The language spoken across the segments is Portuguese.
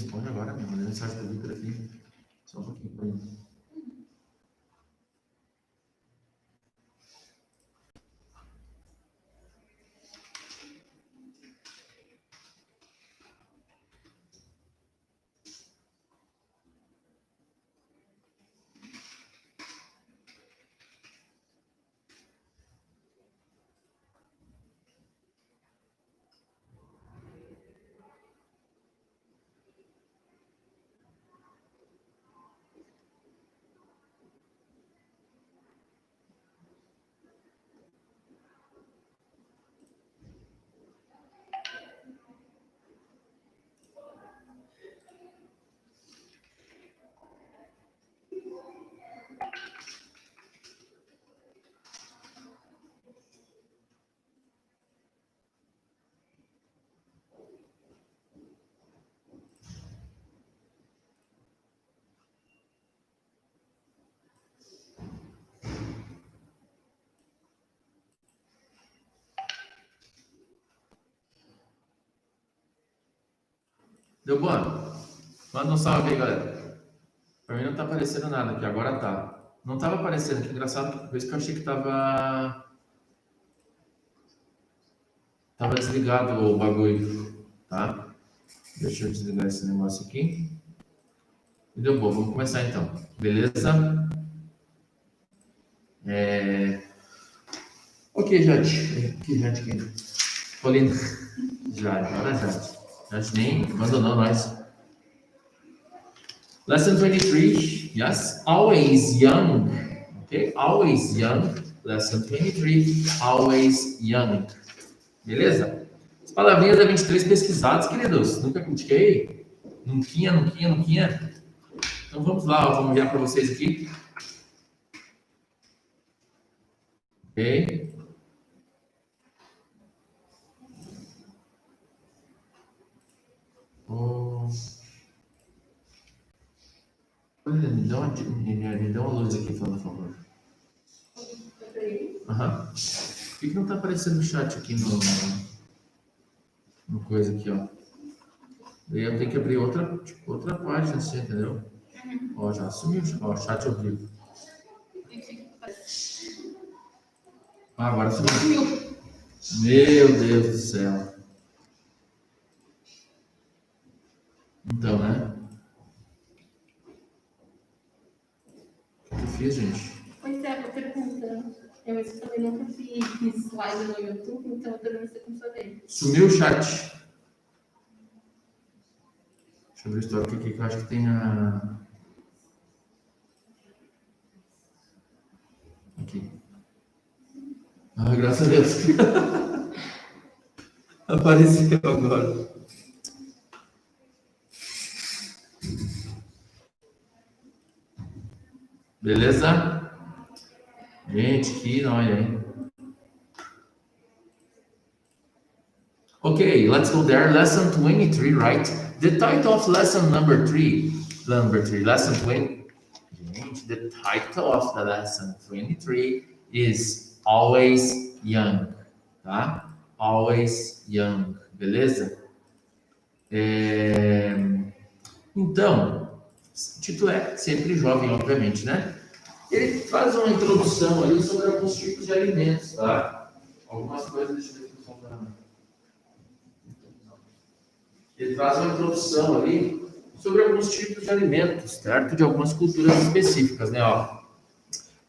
responde agora, meu. Mandei mensagem pro Victor aqui. Só um pouquinho pra mim. Deu bom? Manda um salve aí, galera. Pra mim não tá aparecendo nada aqui, agora tá. Não tava aparecendo, que engraçado, por isso que eu achei que tava desligado o bagulho, tá? Deixa eu desligar esse negócio aqui. E deu bom, vamos começar então, beleza? Ok, Jade. Que Jade aqui? Paulina. Jade, olha Jade. Jade nem abandonou nós. Lesson 23, yes, always young, ok? Always young. Lesson 23, always young. Beleza? As palavrinhas da 23 pesquisadas, queridos. Nunca critiquei. Nunca. Então vamos lá, vamos enviar para vocês aqui. Ok? Me dá uma luz aqui, por favor. Aham. Por que não tá aparecendo o chat aqui no coisa aqui, ó? Daí eu tenho que abrir outra página, assim, entendeu? Ó, já sumiu, ó, chat ao vivo. Ah, agora sumiu. Meu Deus do céu. Então, né? O que eu fiz, gente? Pois é, eu perguntando. Eu também nunca fiz slide no YouTube, então eu também não sei como saber. Sumiu o chat. Deixa eu abrir o histórico aqui, que eu acho que tem a... Aqui. Ah, graças a Deus. Apareceu agora. Beleza? Gente, que nóia, hein? Okay, let's go there. Lesson 23, right? The title of lesson number 3. Lesson 20. Gente, the title of the lesson 23 is Always Young, tá? Always Young, beleza? Então, o título é Sempre Jovem, obviamente, né? Ele faz uma introdução ali sobre alguns tipos de alimentos, tá? Algumas coisas, deixa eu ver se eu Ele traz uma introdução ali sobre alguns tipos de alimentos, certo? De algumas culturas específicas, né? Ó,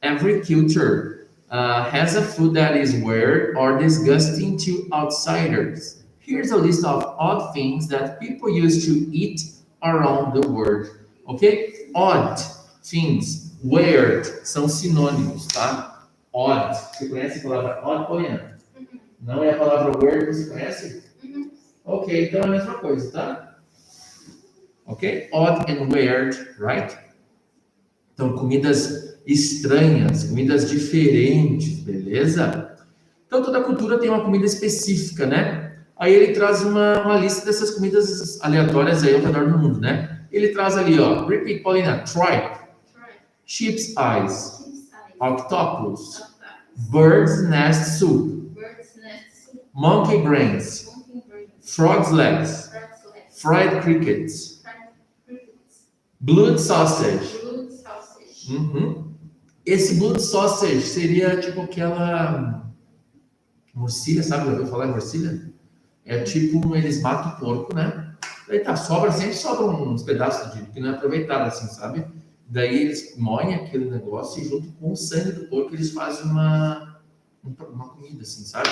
every culture has a food that is weird or disgusting to outsiders. Here's a list of odd things that people used to eat around the world. Ok? Odd things, weird, são sinônimos, tá? Odd. Você conhece a palavra odd, Poliana? Não é a palavra weird, você conhece? Ok, então é a mesma coisa, tá? Ok? Odd and weird, right? Então, comidas estranhas, comidas diferentes, beleza? Então, toda cultura tem uma comida específica, né? Aí ele traz uma lista dessas comidas aleatórias aí ao redor do mundo, né? Ele traz ali, ó, repeat, Paulina, tripe, sheep's eyes, octopus, bird's nest soup, monkey brains, frog's legs, fried crickets, Blood sausage. Blood sausage. Uhum. Esse blood sausage seria tipo aquela morcilha, sabe? Já ouviu falar em morcilha? É tipo, eles matam o porco, né? Daí tá, sempre sobra uns pedaços de que não é aproveitado, assim, sabe? Daí eles moem aquele negócio e junto com o sangue do porco eles fazem uma comida, assim, sabe?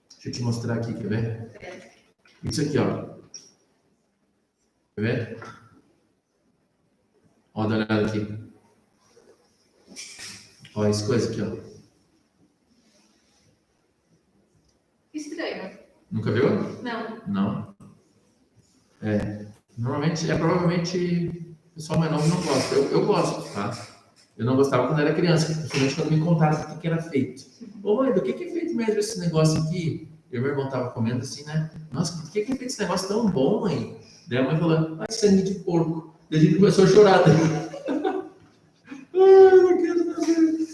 Deixa eu te mostrar aqui, quer ver? Isso aqui, ó. Quer ver? Ó, dá uma olhada aqui. Ó, essa coisa aqui, ó. Estranho. Nunca viu? Não. Não. Normalmente, provavelmente, o pessoal mais novo não gosta. Eu gosto, tá? Eu não gostava quando era criança, principalmente quando me contaram o que era feito. Ô mãe, do que é feito mesmo esse negócio aqui? Eu e meu irmão tava comendo assim, né? Nossa, do que é feito esse negócio tão bom, mãe? Daí a mãe falou, sangue de porco. Daí a gente começou a chorar. Eu não quero saber.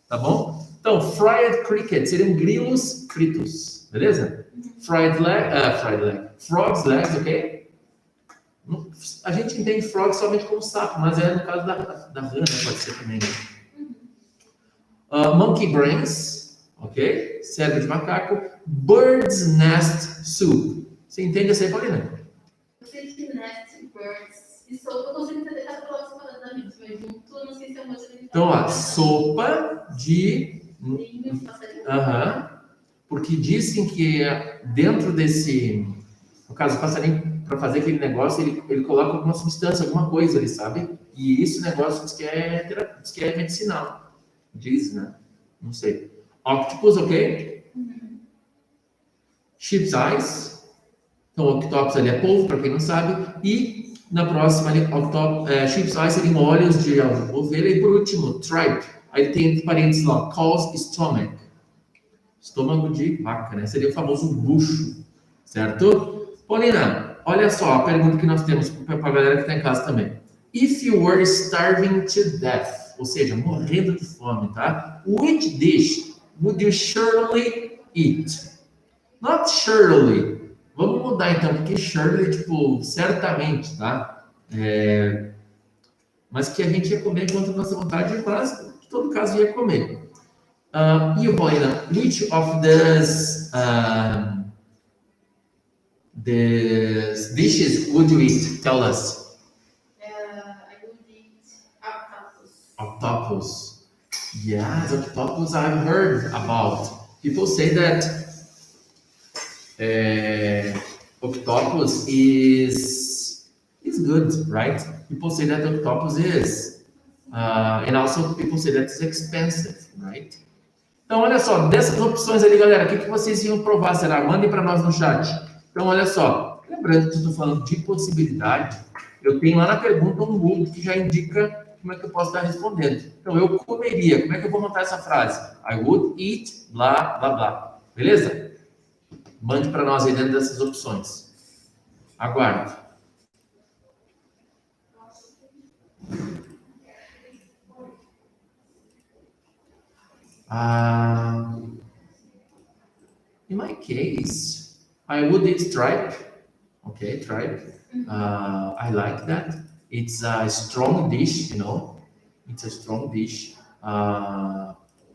Tá bom? Então, fried cricket seriam grilos fritos, beleza? Fried leg, frogs legs, ok? A gente entende frog somente como sapo, mas é no caso da rã, né? Pode ser também. Monkey brains, ok? Cérebro de macaco. Bird's nest soup. Você entende essa aí, Paulina? Eu sei que nest, birds e sopa, eu consigo entender cada palavra separada da vida, mas junto, eu não sei se é uma coisa. Então, ó, sopa de... Ninho de passarinho. Aham. Porque dizem que dentro desse... No caso, o passarinho, para fazer aquele negócio, ele coloca alguma substância, alguma coisa ali, sabe? E esse negócio diz que é medicinal. Diz, né? Não sei. Octopus, ok? Sheep's eyes. Então, octopus ali é polvo, para quem não sabe. E na próxima ali, sheep's eyes seriam olhos de ovelha. E por último, tripe. Aí tem entre parênteses lá, cow's stomach. Estômago de vaca, né? Seria o famoso bucho, certo? Paulina, olha só a pergunta que nós temos para a galera que está em casa também. If you were starving to death, ou seja, morrendo de fome, tá? Which dish would you surely eat? Not surely. Vamos mudar então, porque surely, tipo, certamente, tá? Mas que a gente ia comer contra a nossa vontade, mas em todo caso ia comer. E o Paulina, which of these dishes would you eat? Tell us. I would eat octopus. Octopus. Yes, octopus I've heard about. People say that octopus is good, right? People say that octopus is, and also people say that it's expensive, right? Então, olha só, dessas opções ali, galera, o que vocês iam provar? Será? Mandem para nós no chat. Então, olha só, lembrando que eu estou falando de possibilidade, eu tenho lá na pergunta um Google que já indica como é que eu posso estar respondendo. Então, eu comeria. Como é que eu vou montar essa frase? I would eat, blá, blá, blá. Beleza? Mande para nós aí dentro dessas opções. Aguardo. In my case, I would eat tripe. Okay, tripe. I like that. It's a strong dish, you know. It's a strong dish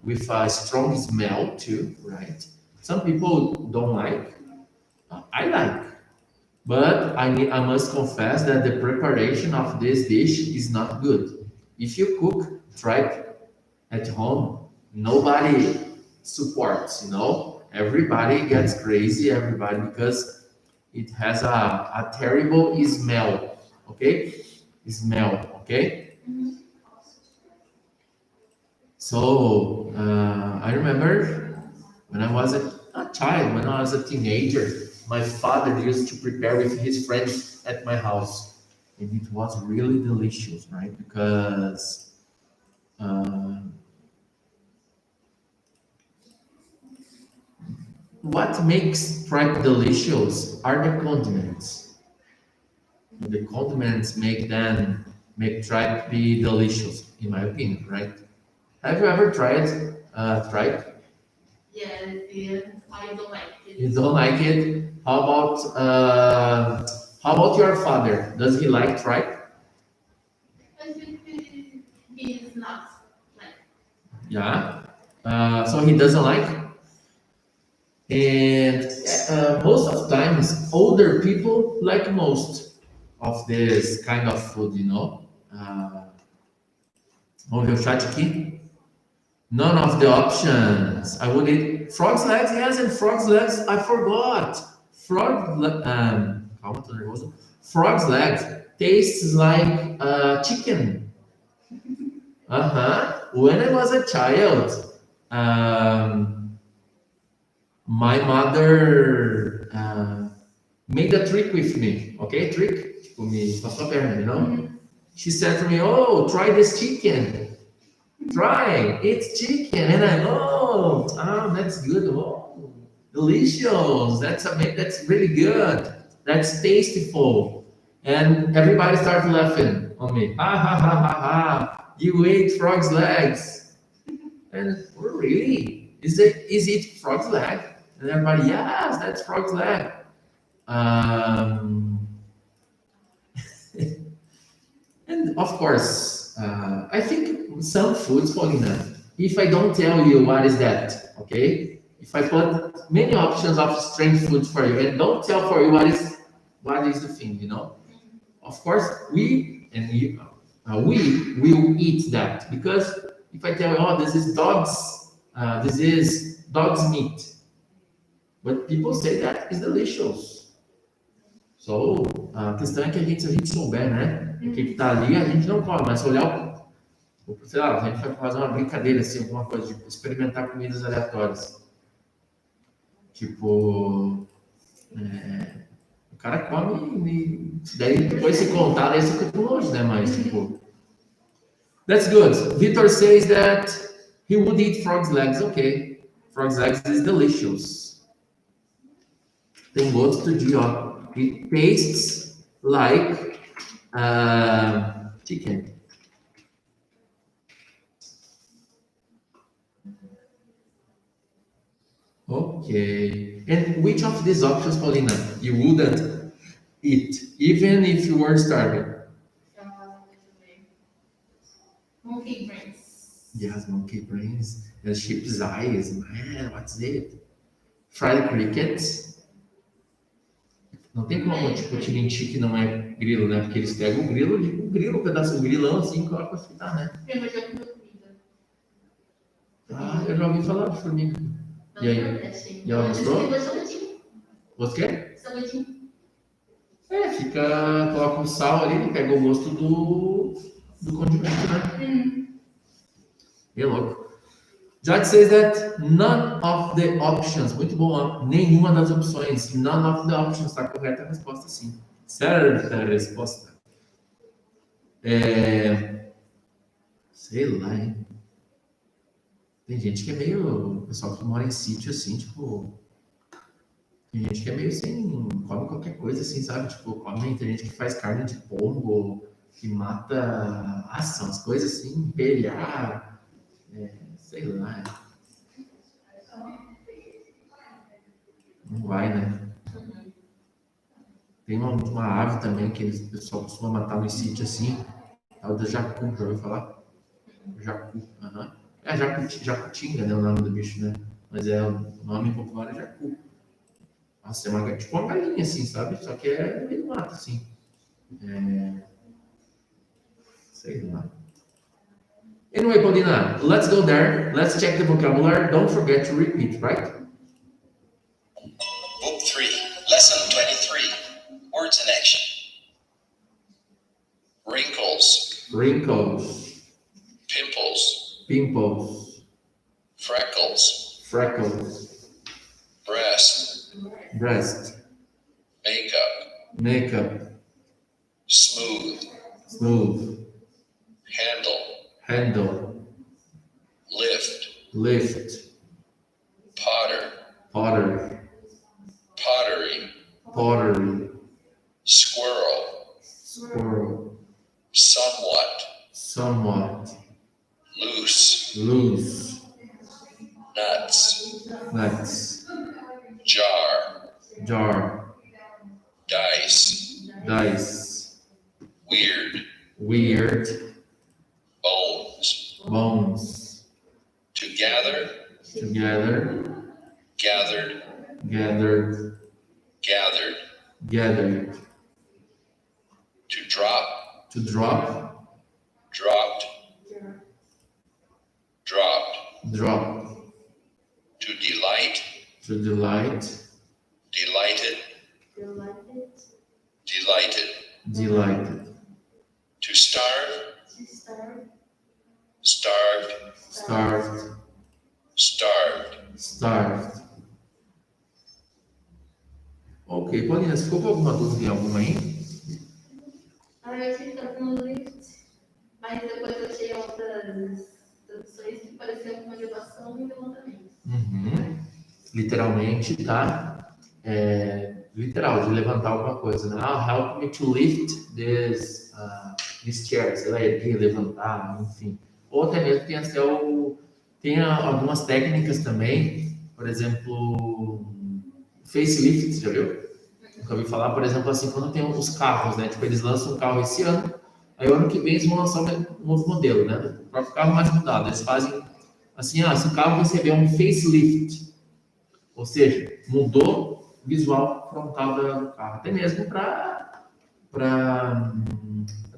with a strong smell too, right? Some people don't like. I like. But I must confess that the preparation of this dish is not good. If you cook tripe at home, nobody supports, you know. Everybody gets crazy, everybody, because it has a terrible smell, okay? Smell, okay? So, I remember when I was a child, when I was a teenager, my father used to prepare with his friends at my house. And it was really delicious, right? Because what makes tripe delicious are the condiments. The condiments make tripe be delicious, in my opinion, right? Have you ever tried tripe? Yes, I don't like it. You don't like it? How about your father? Does he like tripe? he's not like. Yeah. So he doesn't like. And most of times, older people like most of this kind of food, you know. Vamos ver o chat aqui. None of the options. I would eat frog's legs. Yes, and frog's legs. I forgot. Calma, tô nervoso. Frog's legs tastes like chicken. When I was a child, my mother made a trick with me. Okay, trick. Tipo, me passou a perna, you know? She said to me, "Oh, try this chicken. Try, it's chicken." And that's good. Oh, delicious. That's really good. That's tasteful. And everybody started laughing on me. Ha ha ha ha ha. You ate frog's legs. And really? Is it frog's leg? And everybody, yes, that's frog's leg. And of course, I think some foods, Paulina, if I don't tell you what is that, okay? If I put many options of strange foods for you and don't tell for you what is the thing, you know? Of course, we will eat that because if I tell you, oh, this is dog's meat, but people say that is delicious. So, a questão é que se a gente souber, né, o que tá ali, a gente não come, mas se olhar, sei lá, a gente vai fazer uma brincadeira, assim, alguma coisa, de experimentar comidas aleatórias. Tipo, o cara come e daí depois se contar, daí você fica por longe, né, mas, tipo... That's good. Victor says that he would eat frog's legs. Okay. Frog's legs is delicious. Tem gosto de, ó, it tastes like chicken. Okay. And which of these options, Paulina, you wouldn't eat, even if you were starving? Monkey brains. Yes, monkey brains. And sheep's eyes. Man, what's it? Fried crickets. Não tem como, tipo, mentir que não é grilo, né? Porque eles pegam o grilo, um pedaço de grilão assim, e colocam pra fritar, né? Eu já comi comida. Eu já ouvi falar de formiga. E aí? E ela gostou? Você quer? Salgadinho. Coloca o sal ali, pega o gosto do condimento, né? É louco. George says that none of the options. Muito bom, nenhuma das opções. None of the options. Está correta a resposta, sim. Certa a resposta. Sei lá, hein? Tem gente que é meio... Pessoal que mora em sítio, assim, tipo... Tem gente que é meio assim... Come qualquer coisa, assim, sabe? Tipo, tem gente que faz carne de pombo, que mata... São as coisas assim, empelhar... sei lá. Não vai, né? Tem uma ave também que o pessoal costuma matar no sítio assim. É o da jacu, já ouviu falar? Jacu, jacutinga, né? O nome do bicho, né? Mas o nome popular é jacu. Nossa, é tipo uma galinha assim, sabe? Só que é no meio do mato, assim. Sei lá. Anyway, Paulina, let's go there. Let's check the vocabulary. Don't forget to repeat, right? Book 3, Lesson 23, Words in Action. Wrinkles, Wrinkles, pimples, pimples, freckles, freckles, breast, breast, makeup, makeup, smooth, smooth, handle, handle, lift, lift, potter, potter, pottery, pottery, squirrel, squirrel, somewhat, somewhat, loose, loose, nuts, nuts, jar, jar, dice, dice, weird, weird, bones, bones. To gather, Together, gathered, gathered, gathered. gathered. To drop, To drop, dropped, dropped. drop. To delight, To delight, delighted, Delighted. delighted. delighted. To starve, To starve. starved, Starved, starved. starved. Ok, Paulina, se ficou com alguma dúvida em alguma aí? Eu tinha ficado no lift, mas depois eu achei outras traduções que pareciam com uma elevação e um levantamento. Uhum. Literalmente, tá? Literal, de levantar alguma coisa, né? Ah, help me to lift these chairs. Ela erguer, levantar, enfim. Ou até mesmo tem algumas técnicas também, por exemplo, facelift, já viu? Nunca ouvi falar, por exemplo, assim, quando tem os carros, né? Tipo, eles lançam um carro esse ano, aí o ano que vem eles vão lançar um novo modelo, né? O próprio carro mais mudado. Eles fazem assim, se o carro recebeu um facelift, ou seja, mudou o visual frontal do carro, até mesmo para a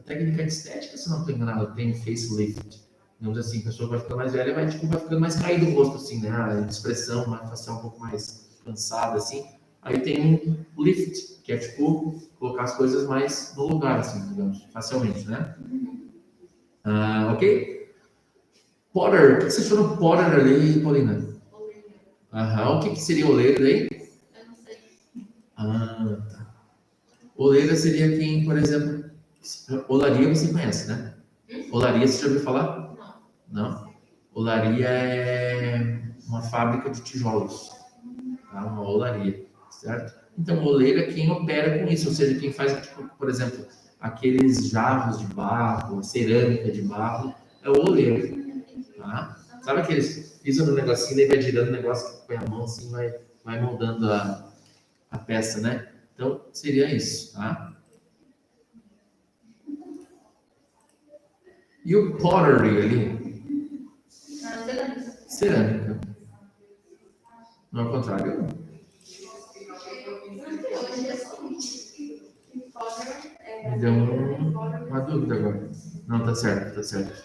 técnica de estética, se não estou enganado, tem facelift. Digamos assim, a pessoa vai ficando mais velha, vai ficando mais caído o rosto, assim, né? A expressão vai facial um pouco mais cansada, assim. Aí tem um lift, que é tipo colocar as coisas mais no lugar, assim, digamos, facilmente, né? Ok? Potter, o que você achou do Potter ali, Paulina? Oleiro. Aham, o que seria oleiro daí? Eu não sei. Tá. Oleira seria quem, por exemplo, olaria você conhece, né? Olaria você já ouviu falar? Não. Não? Olaria é uma fábrica de tijolos, tá? Uma olaria, certo? Então, oleira é quem opera com isso, ou seja, quem faz, tipo, por exemplo, aqueles jarros de barro, cerâmica de barro, é o oleiro, tá? Sabe aqueles pisam no negocinho, daí vai girando o negócio, que põe a mão assim, vai moldando a peça, né? Então, seria isso, tá? E o pottery ali? Cerâmica. Não é o contrário? Me deu uma dúvida agora. Não, tá certo, tá certo.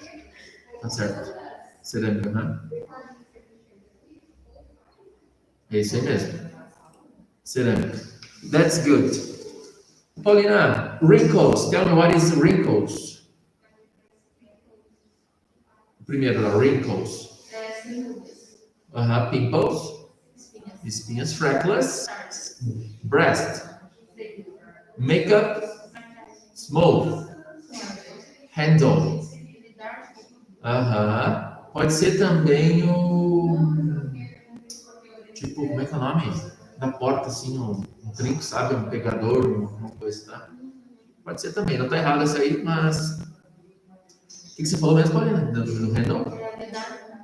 Tá certo. Cerâmica, né? É isso aí mesmo. Cerâmica. That's good. Paulina, wrinkles. Tell me what is wrinkles. Primeiro, wrinkles. Pimples. Espinhas. Freckles. Breast. Makeup. Smooth. Handle. Pode ser também tipo, como é que é o nome? Da porta, assim, um trinco, sabe? Um pegador, uma coisa, tá? Pode ser também, não tá errado essa aí, mas... O que você falou mesmo, Paulina? Do handle?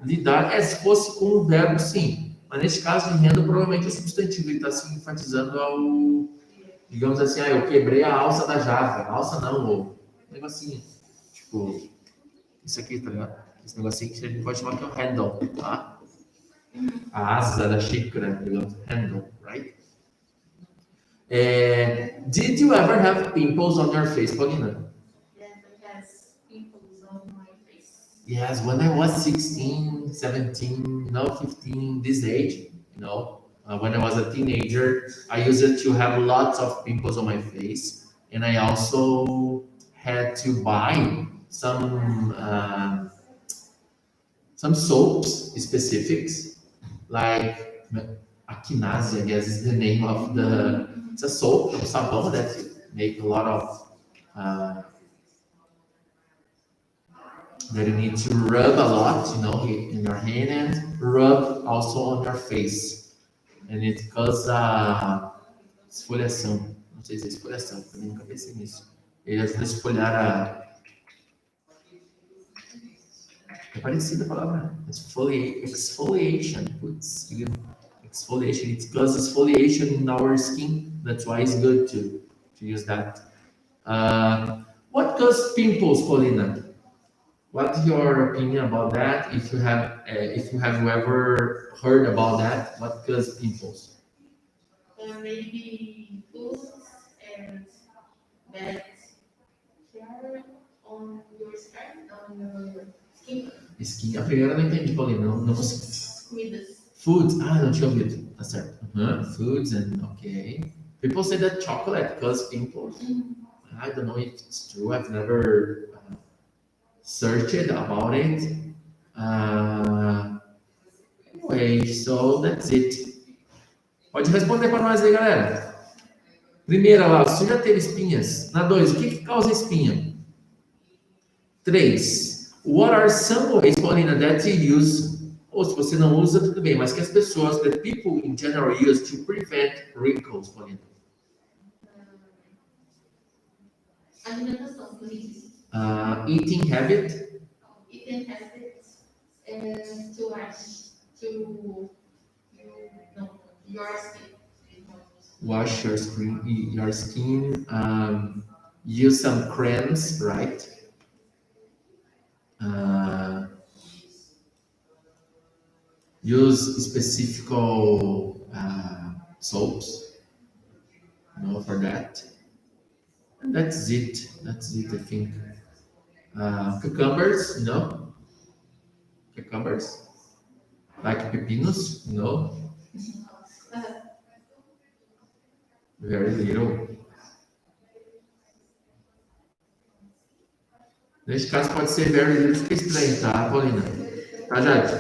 Lidar, se fosse com o verbo, sim. Mas nesse caso de handle, provavelmente é substantivo. Ele está se enfatizando digamos assim, eu quebrei a alça da jarra. A alça não, um negocinho. Tipo, isso aqui, tá ligado? Esse negocinho que a gente pode chamar que é o handle, tá? A asa da xícara, digamos, handle, right? Did you ever have pimples on your face, Paulina? Yes, when I was 16, 17, 15, this age, when I was a teenager, I used to have lots of pimples on my face, and I also had to buy some soaps specifics, like Akinazi, I guess is the name of it's a soap, sabão that make a lot of that you need to rub a lot, in your hand and rub also on your face. And it causes esfoliação. Não sei se é esfoliação, também nunca pensei nisso. Ele ajuda a esfoliar É parecida a palavra, né? Exfoliation. Putz, exfoliation. It causes exfoliation in our skin. That's why it's good to use that. What causes pimples, Paulina? What's your opinion about that? If you have ever heard about that, what causes pimples? Maybe foods and bad care on your skin, on your skin. Skin. A primeira eu não entendi, Paulina. Não, Comidas. Foods. Ah, não tinha ouvido. Tá certo. Foods and okay. People say that chocolate causes pimples. I don't know if it's true. I've never searched about it. Anyway, so that's it. Pode responder para nós aí, galera. Primeira lá, você já teve espinhas? Na 2, o que causa espinha? 3, what are some ways, Paulina, that you use? Ou se você não usa, tudo bem, mas que as pessoas, that people in general use to prevent wrinkles, Paulina? Alimentação, please. Eating habit? Eating habits and to wash your skin. Wash your skin, use some creams, right? Use specific soaps, for that. And that's it. I think. Cucumbers, cucumbers, like pepinos, very little. Neste caso pode ser very little, fica estranho, tá, Paulina? Tá, Jade?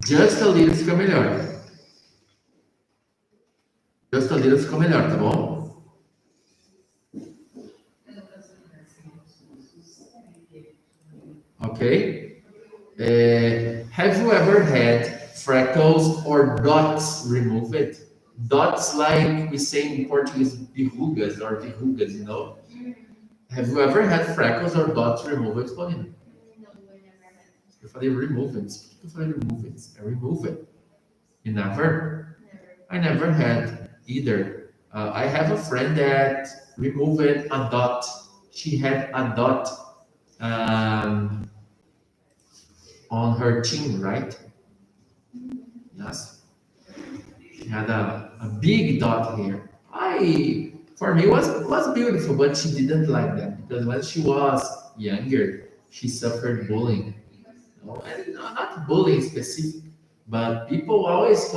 Just a little fica melhor. Just a little fica melhor, tá bom? Okay. Have you ever had freckles or dots removed? Dots, like we say in Portuguese, verrugas or verrugas, Have you ever had freckles or dots removed, Paulina? No, I never had. Eu falei removed. Por que eu falei removed? É removed. You never? Never. I never had either. I have a friend that removed a dot. She had a dot on her chin, right? Yes. She had a big dot here. For me, was beautiful, but she didn't like that because when she was younger, she suffered bullying. And not bullying specific, but people always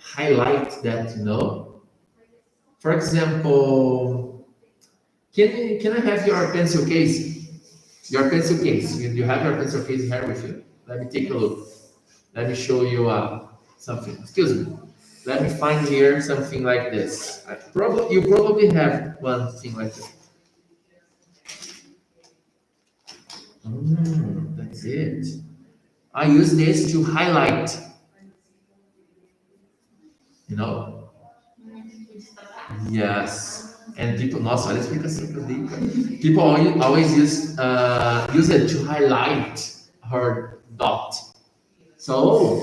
highlight that. For example, can I have your pencil case? Your pencil case. You have your pencil case here with you. Let me take a look. Let me show you something. Excuse me. Let me find here something like this. You probably have one thing like this. That's it. I use this to highlight. Yes. And people, nossa, olha a explicação que eu dei, cara. People always use it to highlight her dot. So,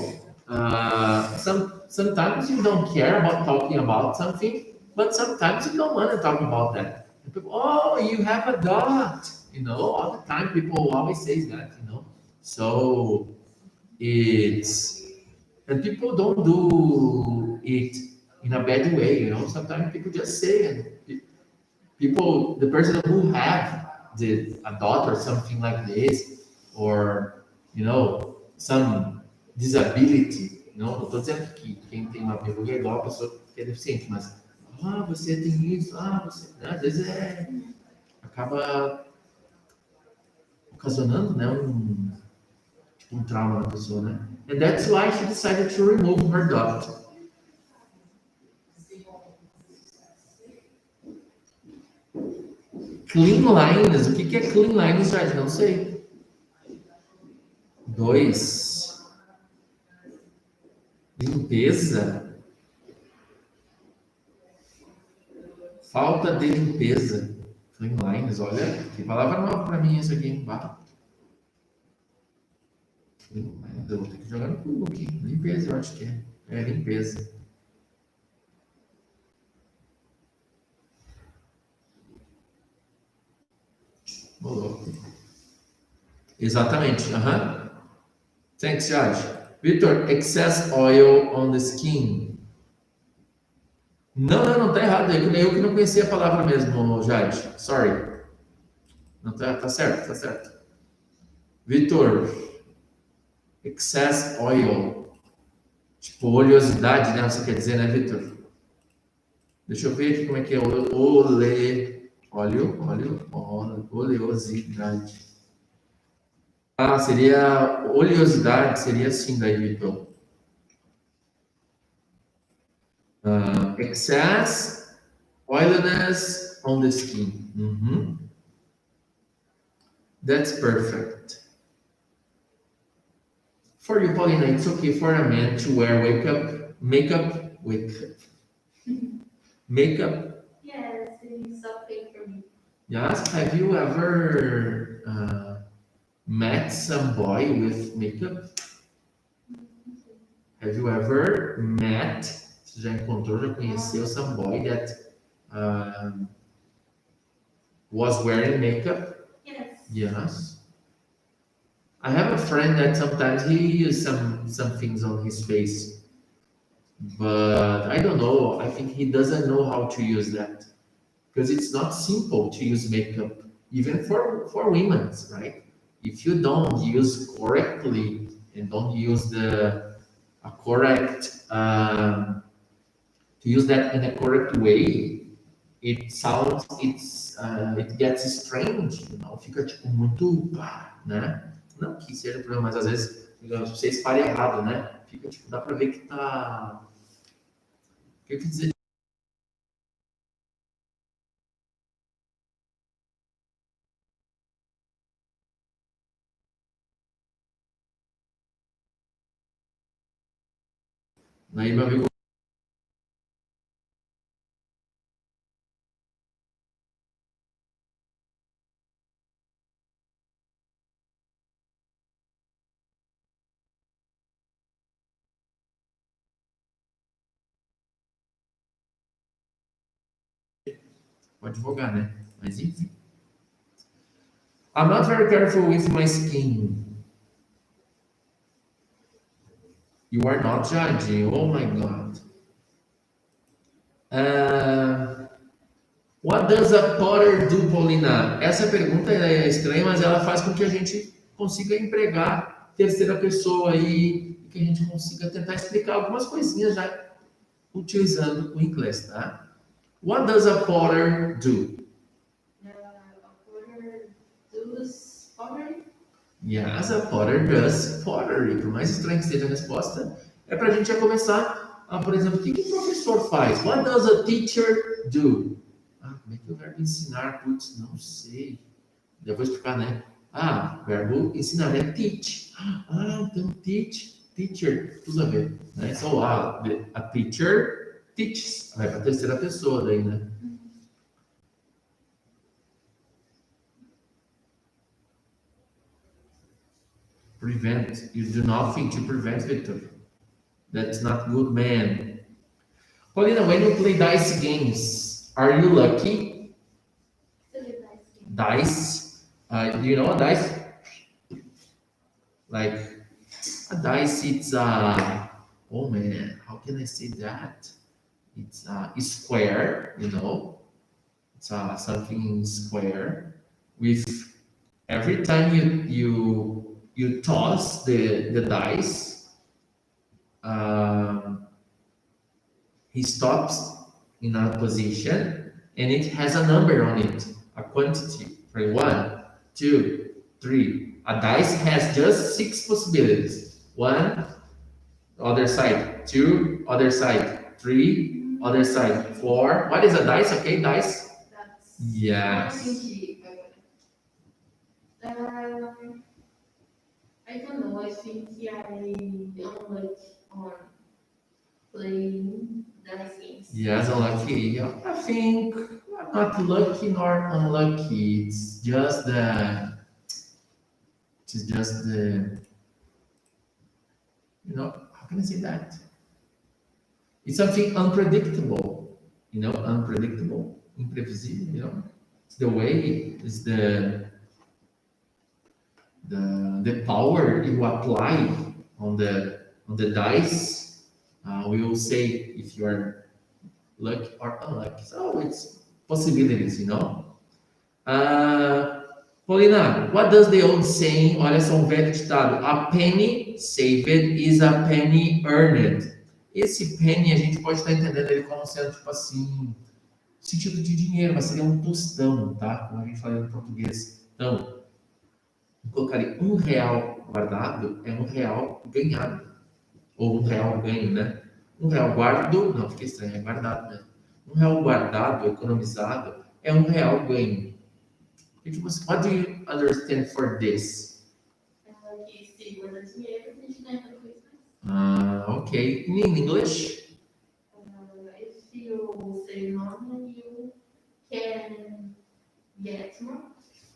sometimes you don't care about talking about something, but sometimes you don't want to talk about that. And people, oh, you have a dot. All the time people always say that. So and people don't do it in a bad way. Sometimes people just say, and the person who have a dot or something like this, or some disability. Não estou dizendo que quem tem uma verruga é igual a pessoa que é deficiente, mas você tem isso, você, às vezes acaba ocasionando, um trauma na pessoa, né? And that's why she decided to remove her dot. Clean lines. O que é clean lines, Jade? Não sei. 2. Limpeza. Falta de limpeza. Clean lines, olha, que palavra nova para mim isso aqui, hein? Eu vou ter que jogar no Google aqui. Limpeza, eu acho que é. É, limpeza. Ô, louco. Exatamente. Aham. Thanks, Judge. Victor, excess oil on the skin. Não, tá errado. Eu que não conhecia a palavra mesmo, Jade. Sorry. Não, tá certo, tá certo. Vitor, excess oil. Tipo, oleosidade, né? Você quer dizer, né, Vitor? Deixa eu ver aqui como é que é. Oleosidade. Ah, seria oleosidade, seria assim daí, Vitor. Excess oiliness on the skin. Uhum. That's perfect. For you, Paulina, it's okay for a man to wear makeup. Yes, it's okay for me. Yes. Have you ever met some boy with makeup? Have you ever met? Você já encontrou, já conheceu some boy that was wearing makeup? Yes. Yes. I have a friend that sometimes he uses some things on his face, but I don't know. I think he doesn't know how to use that because it's not simple to use makeup, even for women, right? If you don't use correctly and don't use the a correct to use that in a correct way, it gets strange, you know? Fica tipo muito pá, né? Não que seja problema, mas às vezes digamos, você espalha errado, né? Fica tipo, dá pra ver que tá. O que eu quis dizer? Aí meu amigo. Pode advogar, né? Mas enfim. I'm not very careful with my skin. You are not judging. Oh my God. What does a potter do, Paulina? Essa pergunta é estranha, mas ela faz com que a gente consiga empregar terceira pessoa aí, e que a gente consiga tentar explicar algumas coisinhas já utilizando o inglês, tá? What does a potter do? Does pottery? Yes, a potter does pottery. Por mais estranha que seja a resposta, é para a gente já começar a, por exemplo, o que o professor faz? What does a teacher do? Como é que é o verbo ensinar? Putz, não sei. Já vou explicar, né? Verbo ensinar é teach. Então teacher, tudo a ver. Né? So, a teacher teaches. Vai para a terceira pessoa daí, né? Prevent. You do nothing to prevent, Victor. That's not good, man. Paulina, when you play dice games, are you lucky? Dice. You know a dice? Like a dice, it's oh man, how can I say that? It's a square, you know. It's something square with every time you toss the dice, he stops in a position and it has a number on it, a quantity. For 1, 2, 3. A dice has just 6 possibilities. 1, other side. 2, other side. 3, other side. 4. What is a dice? Okay, dice. Yes. I don't know. I think I'm like on playing dice games. Yes, unlucky. I think I'm not lucky nor unlucky. It's just the. How can I say that? It's something unpredictable. Unpredictable, imprevisível. It's the way. It's the the power you apply on the dice will say if you are lucky or unlucky. So it's possibilities, you know. Paulina, what does the old saying? Olha só um velho ditado. A penny saved is a penny earned. Esse penny a gente pode estar entendendo ele como sendo tipo assim, sentido de dinheiro, mas seria um tostão, tá? Como a gente fala em português. Então, eu colocaria R$ 1 guardado é R$ 1 ganhado. Ou R$ 1 ganho, né? R$ 1 guardo, não, fica estranho, é guardado mesmo. R$ 1 guardado, economizado, é R$ 1 ganho. What do you understand for this? Que se guarda dinheiro, a gente ganha cada vez mais. Okay. In English? If you save money, you can get more.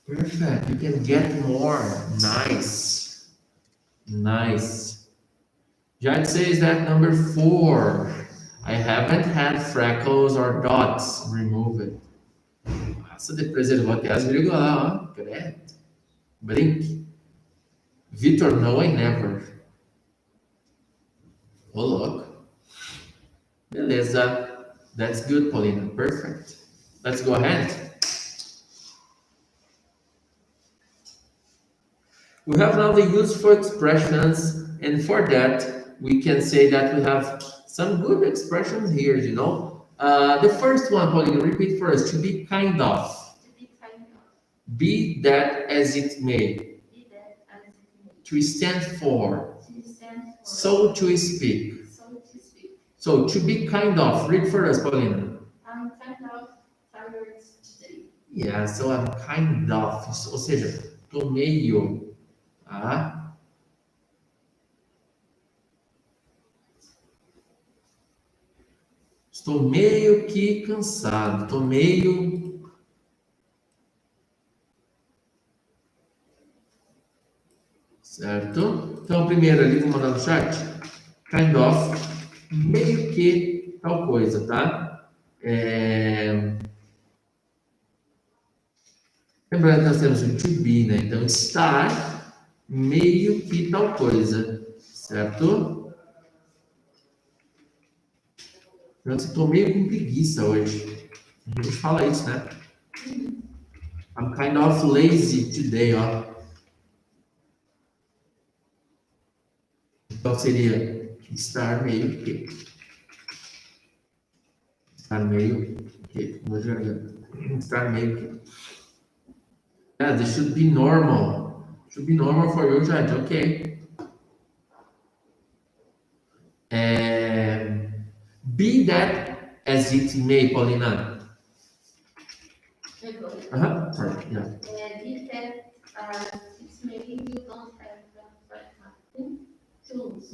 Perfect. You can get more. Nice. Nice. Judge says that number 4. I haven't had freckles or dots removed. Nossa, de preservou até as vírgulas lá, ó. Credo. Brinque. Victor, no, I never. Ô, louco. Beleza. That's good, Paulina. Perfect. Let's go ahead. We have now the useful expressions, and for that, we can say that we have some good expressions here, you know. The first one, Paulina, repeat for us. To be kind of. To be kind of. Be that as it may. Be that as it may. To stand for. To stand for. So to speak. So to speak. So to be kind of. Read for us, Paulina. I'm kind of tired today. Yeah, so I'm kind of. Ou seja, tô meio. Ah. Estou meio que cansado. Estou meio. Certo? Então, primeiro ali, vou mandar no chat. Kind of. Meio que tal coisa, tá? Lembrando que nós temos o to be, né? Então, estar meio que tal coisa, certo? Eu estou meio com preguiça hoje. A gente fala isso, né? I'm kind of lazy today, ó. Então seria estar meio que. Estar meio que. Estar meio que. Yeah, this should be normal. Should be normal for you, Judge. Okay. Be that as it may, Paulina. Sorry. Yeah. Be that as it may, you don't have nothing to lose.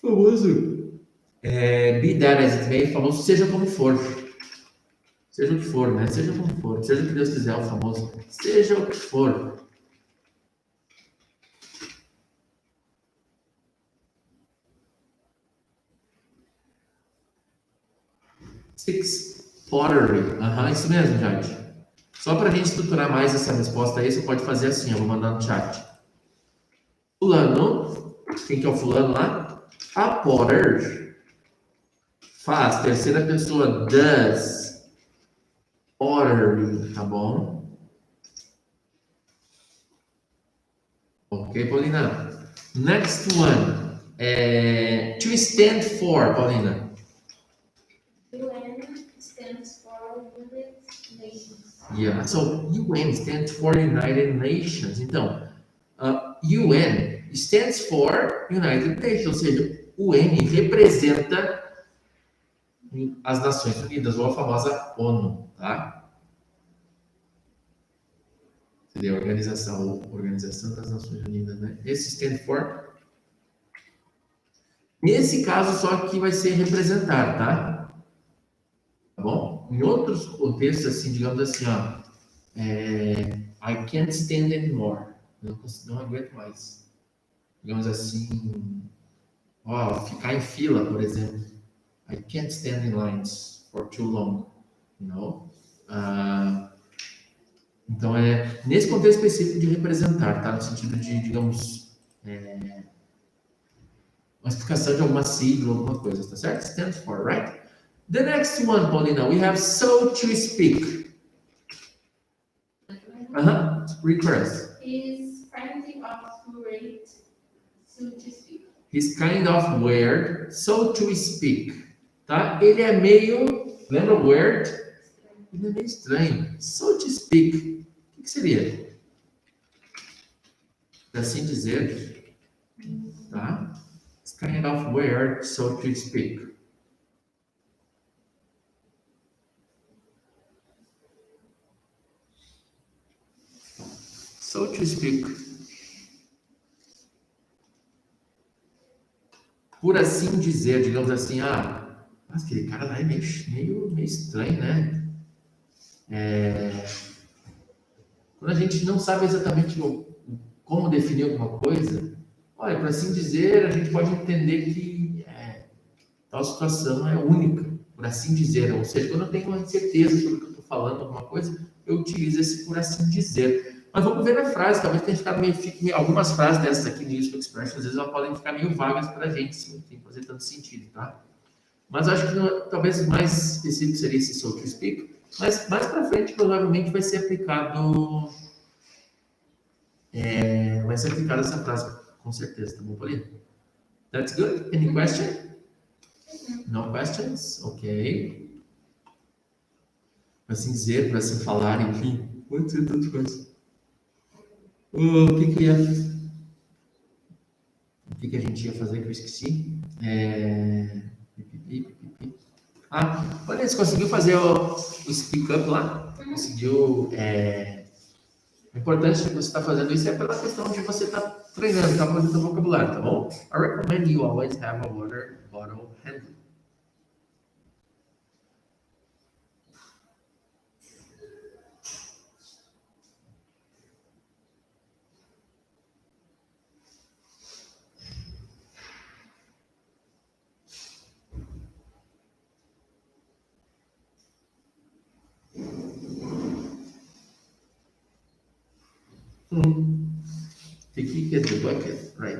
Famoso. Be that as it may, famoso, seja como for. Seja o que for, né? Seja como for. Seja o que Deus quiser, o famoso. Seja o que for. Six, pottery. Isso mesmo, Jade. Só para a gente estruturar mais essa resposta aí, você pode fazer assim, eu vou mandar no chat. Fulano, quem que é o fulano lá? A potter faz, terceira pessoa, does pottery, tá bom? Ok, Paulina. Next one. To stand for, Paulina. UN stands for United Nations. Yeah, so UN stands for United Nations. Então, UN stands for United Nations, ou seja, UN representa as Nações Unidas, ou a famosa ONU, tá? Seria a Organização das Nações Unidas, né? Esse stand for. Nesse caso, só que vai ser representar, tá? Tá bom? Em outros contextos, assim, digamos assim, ó, I can't stand anymore. Eu não aguento mais. Digamos assim, ficar em fila, por exemplo. I can't stand in lines for too long, you know. Então, é nesse contexto específico de representar, tá? No sentido de, digamos, uma explicação de alguma sigla, alguma coisa, tá certo? Stands for, right? The next one, Paulina, we have so to speak. Read for us. Is kind of weird, so to speak. He's kind of weird, so to speak. Tá? Ele é meio, lembra weird? Ele é meio estranho. So to speak. O que seria? Por assim dizer. Tá? It's kind of weird, so to speak. So to speak. Por assim dizer, digamos assim, mas aquele cara lá é meio estranho, né? Quando a gente não sabe exatamente como definir alguma coisa, olha, por assim dizer, a gente pode entender que tal situação é única, por assim dizer. Ou seja, quando eu tenho uma certeza sobre o que eu estou falando, alguma coisa, eu utilizo esse por assim dizer. Mas vamos ver na frase, talvez tenha ficado algumas frases dessas aqui no Useful Expression, às vezes elas podem ficar meio vagas para a gente, se não tem que fazer tanto sentido, tá? Mas eu acho que talvez o mais específico seria esse so to speak, mas mais para frente provavelmente vai ser aplicado essa frase, com certeza, tá bom, Paulinho? That's good. Any question? No questions? Ok. Para assim dizer, para assim falar, enfim. Pode ser tantas coisas. O que a gente ia fazer que eu esqueci? Olha, você conseguiu fazer o speak up lá? Conseguiu. O importante de você estar fazendo isso é pela questão de você estar treinando, estar fazendo o vocabulário, tá bom? I recommend you always have a water bottle handy. The key is the bucket, right?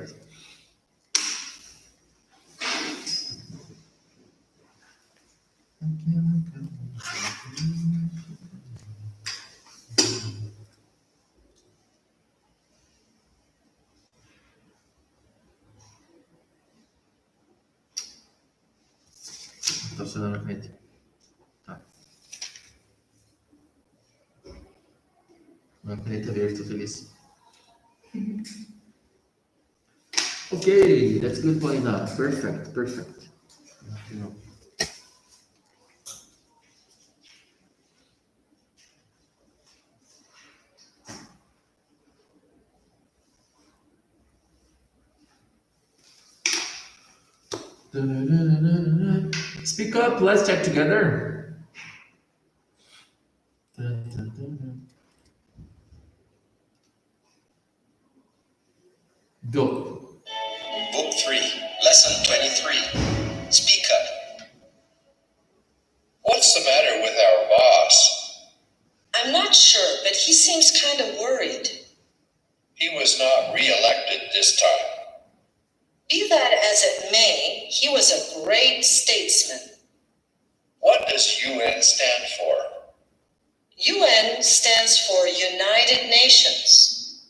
Tá funcionando a caneta. Tá. Uma caneta verde, tô feliz. Okay, that's good point now. Perfect. Speak up, let's check together. Go. Book 3, Lesson 23. Speak up. What's the matter with our boss? I'm not sure, but he seems kind of worried. He was not re-elected this time. Be that as it may, he was a great statesman. What does UN stand for? UN stands for United Nations.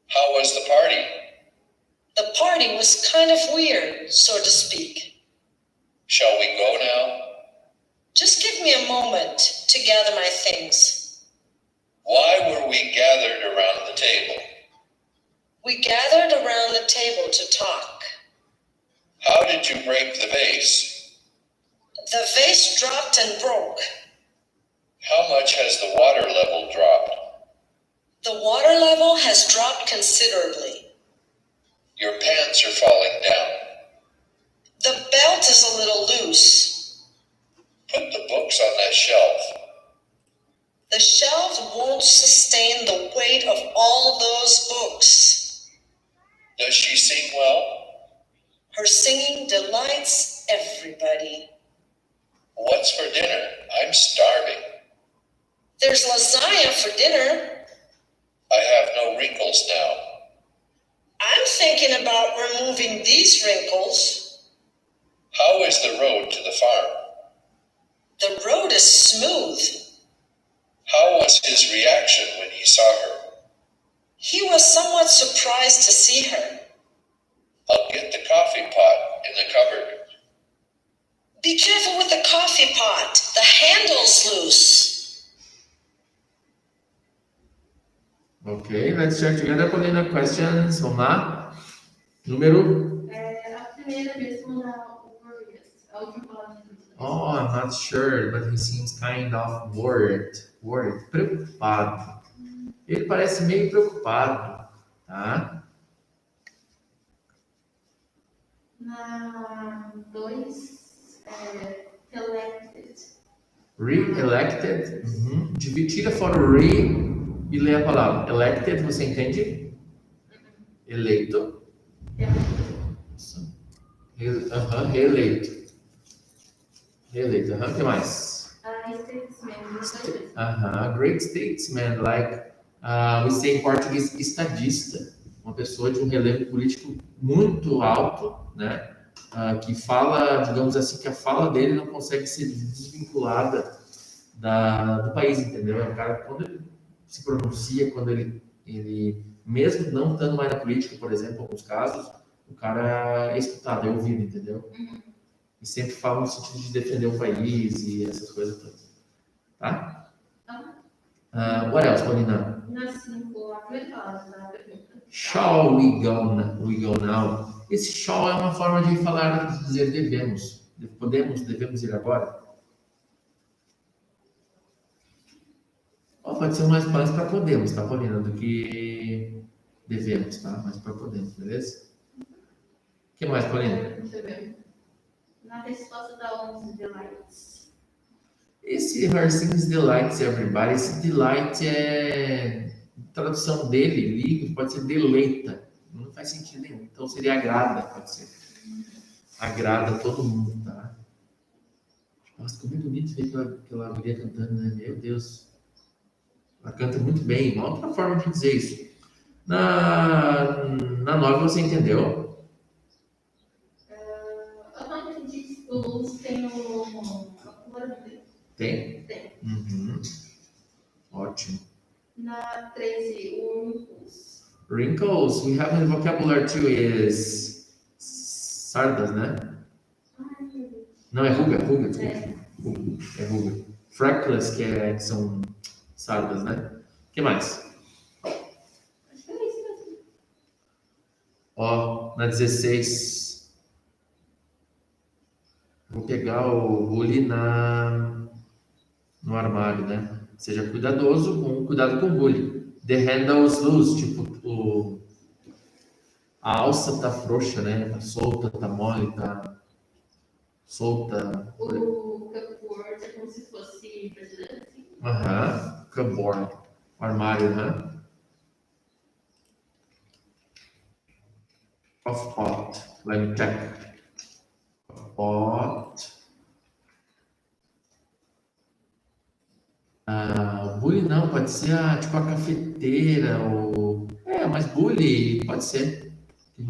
How was the party? The party was kind of weird, so to speak. Shall we go now? Just give me a moment to gather my things. Why were we gathered around the table? We gathered around the table to talk. How did you break the vase? The vase dropped and broke. How much has the water level dropped? The water level has dropped considerably. Your pants are falling down. The belt is a little loose. Put the books on that shelf. The shelf won't sustain the weight of all those books. Does she sing well? Her singing delights everybody. What's for dinner? I'm starving. There's lasagna for dinner. I have no wrinkles now. I'm thinking about removing these wrinkles. How is the road to the farm? The road is smooth. How was his reaction when he saw her? He was somewhat surprised to see her. I'll get the coffee pot in the cupboard. Be careful with the coffee pot. The handle's loose. Ok, let's check together, Paulina. Questions? Vamos lá. Número. A primeira mesmo na worried. A última palavra de tudo. Oh, I'm not sure, but he seems kind of worried. Worried. Preocupado. Ele parece meio preocupado, tá? Na 2, elected. Re-elected. Uhum. Tira fora o re e lê a palavra. Elected, você entende? Eleito. Reeleito. Reeleito. O que mais? Statesman. Great statesman, like we say em português, estadista. Uma pessoa de um relevo político muito alto, né? Que fala, digamos assim, que a fala dele não consegue ser desvinculada do país, entendeu? É um cara que, quando ele se pronuncia, quando ele mesmo não estando mais na política, por exemplo, em alguns casos, o cara é escutado, é ouvido, entendeu? E sempre fala no sentido de defender o país e essas coisas todas. Tá? What else, Paulina? Na 5, a primeira palavra da pergunta. Shall we go now? Esse shall é uma forma de falar, de dizer devemos. Devemos ir agora? Pode ser mais para podemos, tá, Paulina? Do que devemos, tá? Mais para podemos, beleza? O que mais, Paulina? Na resposta da 11, delights. Esse her sings delights everybody. Esse delight tradução dele, livro, pode ser deleita. Não faz sentido nenhum. Então seria agrada, pode ser. Agrada todo mundo, tá? Nossa, ficou muito bonito ver aquela mulher cantando, né? Meu Deus. Ela canta muito bem. Uma outra forma de dizer isso. Na 9 você entendeu? Eu não entendi. O Luz tem o... Tem? Tem. Uhum. Ótimo. Na 13, o Wrinkles. Wrinkles, we have in vocabulary too is sardas, né? Não, é ruga, desculpa. É ruga. Freckles, que são sardas, né? O que mais? Acho que é isso mesmo. Ó, na 16. Vou pegar o bully no armário, né? Seja cuidadoso, cuidado com o bully. The handle's loose, tipo, a alça tá frouxa, né? Tá solta, tá mole, tá solta. O cupboard é como se fosse presidente. Cupboard, o armário, né? Coffee pot, let me check. Pot. Bully não, pode ser tipo a cafeteira, ou... mas bully pode ser.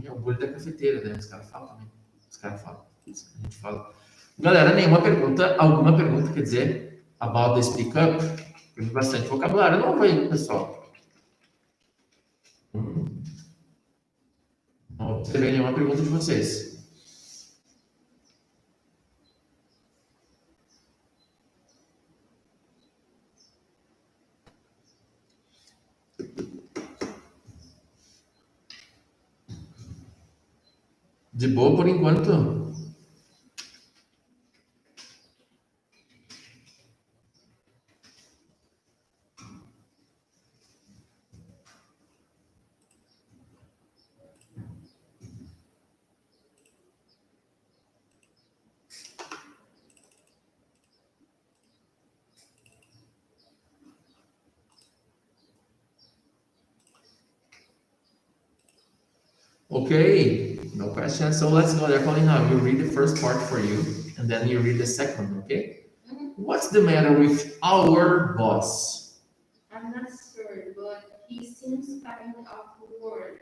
É o bully da cafeteira, né? Os caras falam também. A gente fala. Galera, alguma pergunta, quer dizer, about the speak up? Temos bastante vocabulário novo aí, pessoal. Não observei nenhuma pergunta de vocês. De boa por enquanto. Okay, no questions. So let's go there, Paulina. You read the first part for you, and then you read the second, okay? What's the matter with our boss? I'm not sure, but he seems kind of bored.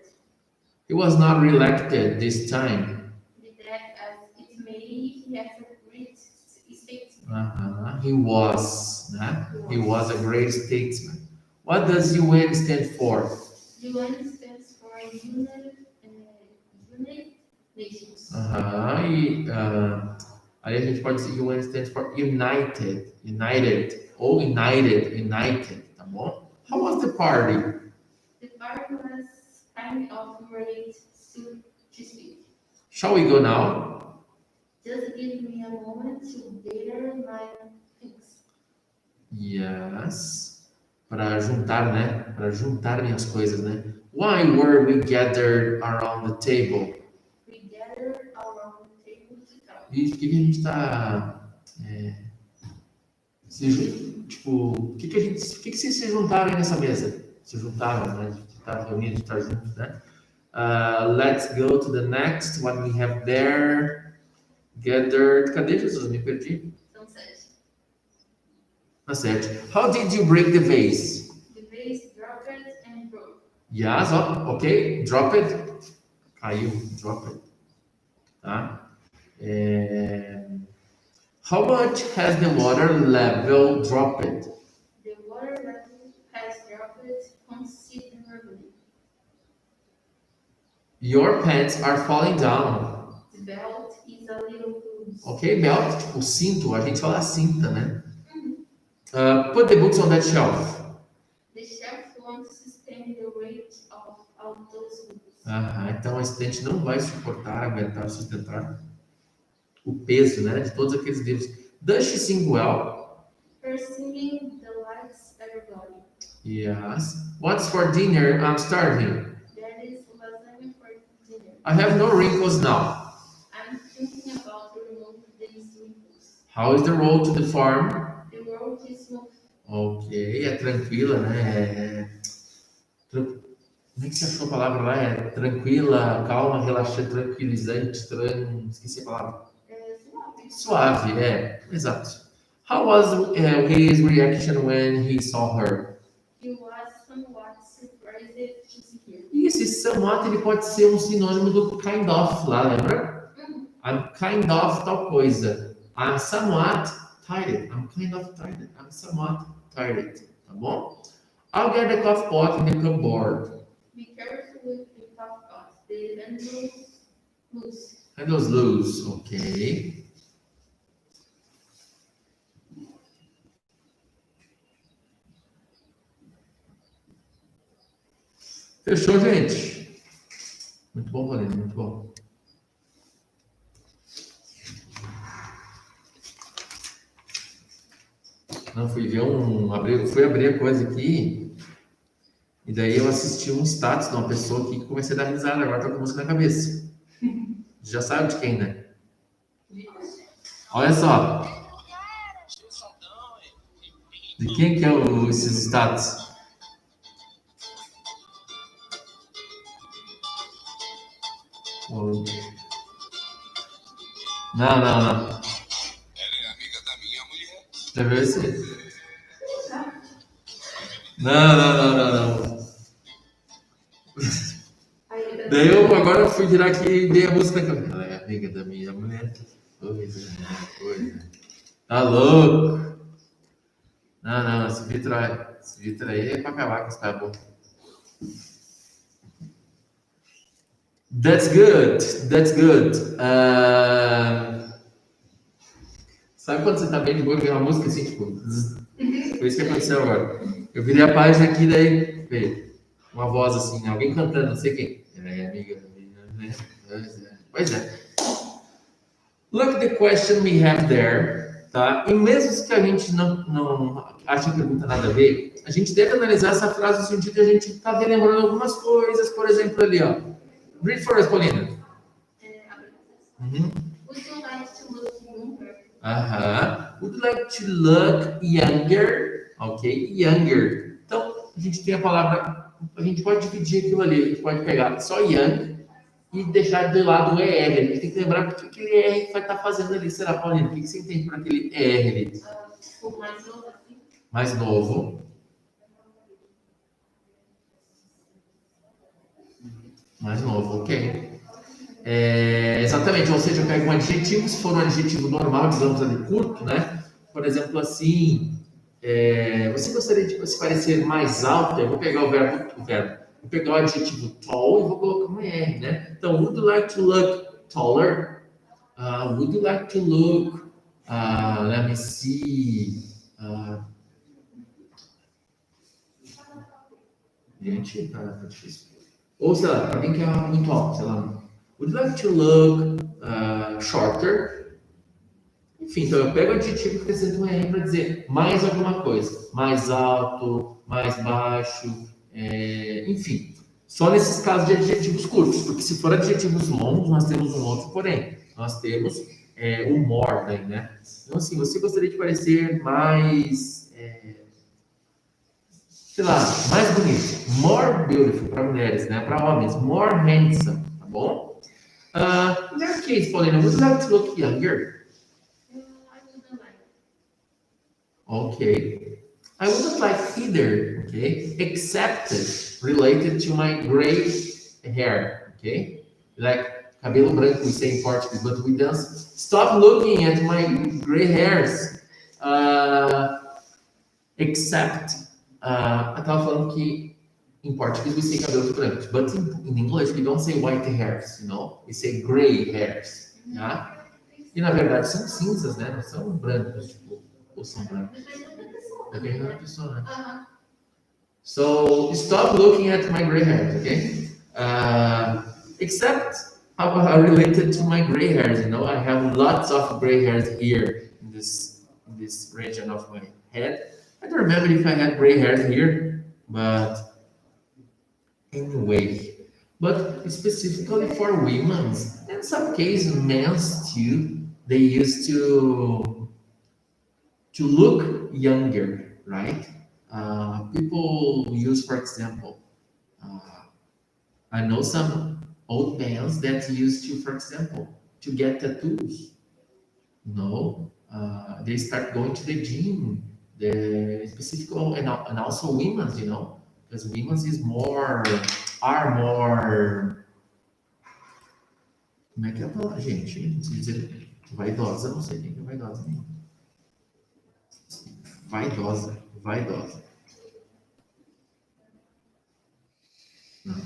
He was not reelected this time. With that, as it may, he has a great statesman. He was, né? He was a great statesman. What does UN stand for? UN stands for United Nations. Aí a gente pode dizer UN stands for United, ou United, tá bom? How was the party? The party was kind of great to speak. Shall we go now? Just give me a moment to gather my things. Yes. Para juntar, né? Para juntar minhas coisas, né? Why were we gathered around the table? We gathered around the table to talk. E por que a gente está... tipo, por que vocês se juntaram aí nessa mesa? Se juntaram, né? De estar reunidos, de estar juntos, né? Let's go to the next. What we have there. Gathered. Cadê, Jesus? Me perdi. São 7. Na 7. How did you break the vase? The vase dropped and broke. Yes, ok. Drop it. Caiu. Drop it. Tá? How much has the water level dropped? The water level has dropped considerably. Your pants are falling down. The belt is a little loose. Ok, belt, tipo cinto, a gente fala cinta, né? Put the books on that shelf. The shelf won't sustain the weight of all those books. Então a estante não vai suportar, aguentar, sustentar o peso, né, de todos aqueles livros. Does she sing well? Her singing delights everybody. Yes. What's for dinner? I'm starving. That is lasagna for dinner. I have no wrinkles now. I'm thinking about removing these wrinkles. How is the road to the farm? The road is smooth. Ok, é tranquila, né? Como é que você achou a palavra lá? É tranquila, calma, relaxante, tranquilizante, esqueci a palavra. Suave. Suave, exato. How was his reaction when he saw her? He was somewhat surprised to see her. E esse somewhat ele pode ser um sinônimo do kind of lá, lembra? I'm kind of tal coisa. I'm somewhat tired. I'm kind of tired. I'm somewhat tired. Tá bom? I'll get the coffee pot in the cupboard. Be careful with the cough pot. The handle's loose. Handles loose, ok. Fechou, gente? Muito bom, Valene, muito bom. Não, fui abrir a coisa aqui, e daí eu assisti um status de uma pessoa aqui que comecei a dar risada, agora tá com música na cabeça. Já sabe de quem, né? Olha só. De quem que é esses status? Não. Ela é amiga da minha mulher. Já viu esse? Não. Daí agora eu fui virar aqui e dei a música na cabeça. Ela é amiga da minha mulher. Coisa. Tá louco? Não, esse Vitor aí é pra acabar com esse tabu. That's good. Sabe quando você tá bem de boa e vem uma música assim, tipo... Foi isso que aconteceu agora. Eu virei a página aqui, daí veio uma voz assim, alguém cantando, não sei quem. É amiga da minha, né? Pois é. Look at the question we have there, tá? E mesmo que a gente não ache a pergunta nada a ver, a gente deve analisar essa frase no sentido de a gente tá relembrando algumas coisas, por exemplo, ali, ó. Read for us, Paulina. Would you like to look younger? Would you like to look younger? Ok, younger. Então, a gente tem a palavra, a gente pode dividir aquilo ali, a gente pode pegar só young e deixar de lado o ER. A gente tem que lembrar o que aquele ER vai estar fazendo ali. Será, Paulina? O que você entende por aquele ER ali? O mais novo assim. Mais novo. Mais novo, ok. Exatamente, ou seja, eu pego um adjetivo, se for um adjetivo normal, digamos ali, curto, né? Por exemplo, assim, você gostaria de se parecer mais alto? Eu vou pegar vou pegar o adjetivo tall e vou colocar uma R, né? Então, would you like to look taller? Would you like to look, let me see, gente, tá difícil. Ou, sei lá, alguém que é muito alto, sei lá. Would you like to look shorter? Enfim, então eu pego o adjetivo que acrescento um R para dizer mais alguma coisa. Mais alto, mais baixo, enfim. Só nesses casos de adjetivos curtos, porque se for adjetivos longos, nós temos um outro porém. Nós temos o more daí, né? Então, assim, você gostaria de parecer mais, sei lá, mais bonito. More beautiful para mulheres, né? Para homens. More handsome, tá bom? In that case, Paulina, would you like to look younger? I wouldn't like. Okay. I wouldn't like either, okay? Except related to my gray hair, okay? Like cabelo branco, we say in Portuguese, but we don't. Stop looking at my gray hairs. Except, eu tava falando que in Portuguese we say cabelos brancos, but in English we don't say white hairs, you know? We say gray hairs, tá? E na verdade são cinzas, né? Não são brancos, tipo, ou são brancos. Depende da pessoa, né? So stop looking at my gray hairs, okay? Except how related to my gray hairs, you know, I have lots of gray hairs here in this region of my head. I don't remember if I had gray hairs here, but anyway. But specifically for women, in some cases, men's too, they used to look younger, right? People use, for example, I know some old men that used to, for example, to get tattoos. You know, they start going to the gym, the specific, and also women's, you know, because women's are more. Como é que é a palavra, gente? Não sei dizer vaidosa, não sei nem que é vaidosa nem. Vaidosa. Não.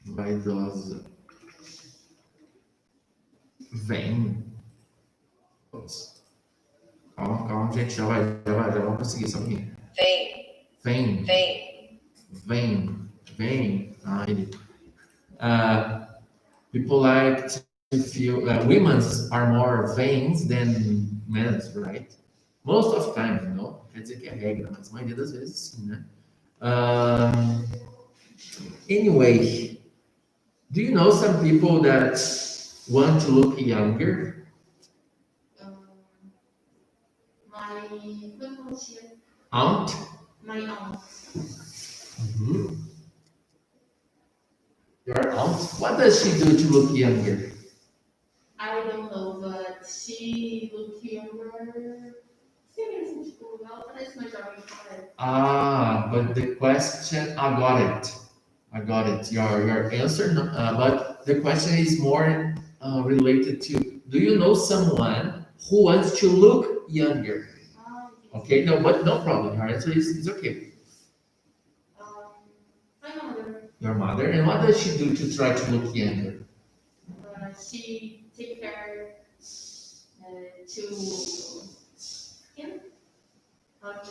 Vaidosa. Vem. Calma, gente, já vai conseguir, só um pouquinho. Vem. People like to feel, women's are more vains than men's, right? Most of the time, you know? Quer dizer que é regra, mas a maioria das vezes sim, né? Anyway, do you know some people that want to look younger? Aunt? My aunt. Your aunt? What does she do to look younger? I don't know, but she looked younger. Sim, tipo, ela parece mais jovem que ela. But the question, I got it. Your answer, but the question is more related to, do you know someone who wants to look younger? Okay, no, but no problem. Your answer is okay. My mother. Your mother, and what does she do to try to look younger? She take care to skin.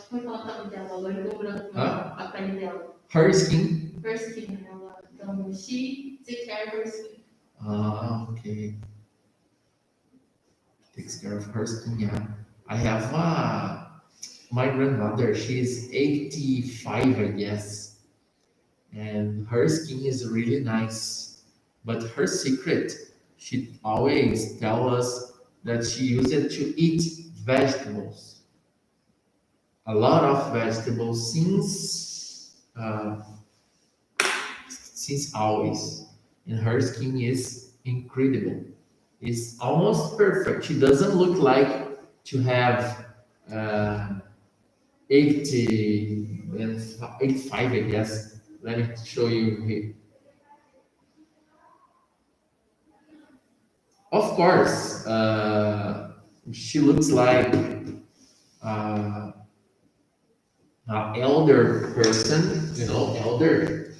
Como ela tá dela agora, eu tô branco a pele dela. Her skin. Her skin, ela. Então, she take care of her skin. Okay. Takes care of her skin, yeah. I have my grandmother, she's 85, I guess. And her skin is really nice. But her secret, she always tells us that she used it to eat vegetables. A lot of vegetables since always. And her skin is incredible. It's almost perfect. She doesn't look like to have 80 and 85, I guess. Let me show you here. Of course, she looks like uh, an elder person, elder.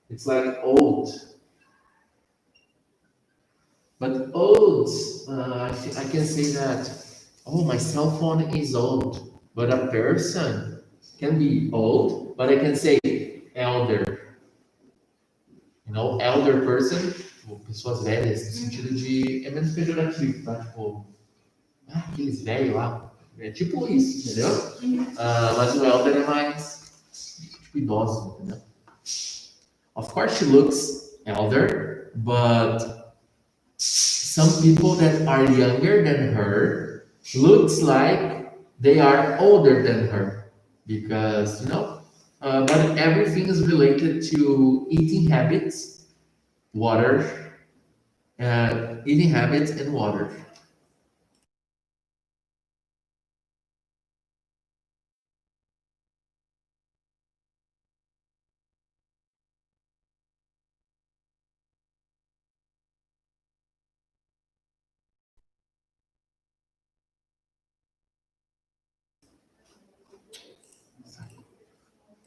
It's like old. But old, I can say that, oh, my cell phone is old. But a person can be old, but I can say elder. Elder person, tipo, pessoas velhas, no sentido de. É menos pejorativo, tá? Tipo, aqueles velhos lá. É tipo isso, entendeu? Mas o elder é mais, tipo, idoso, entendeu? Of course, she looks elder, but some people that are younger than her looks like they are older than her because but everything is related to eating habits, eating habits and water.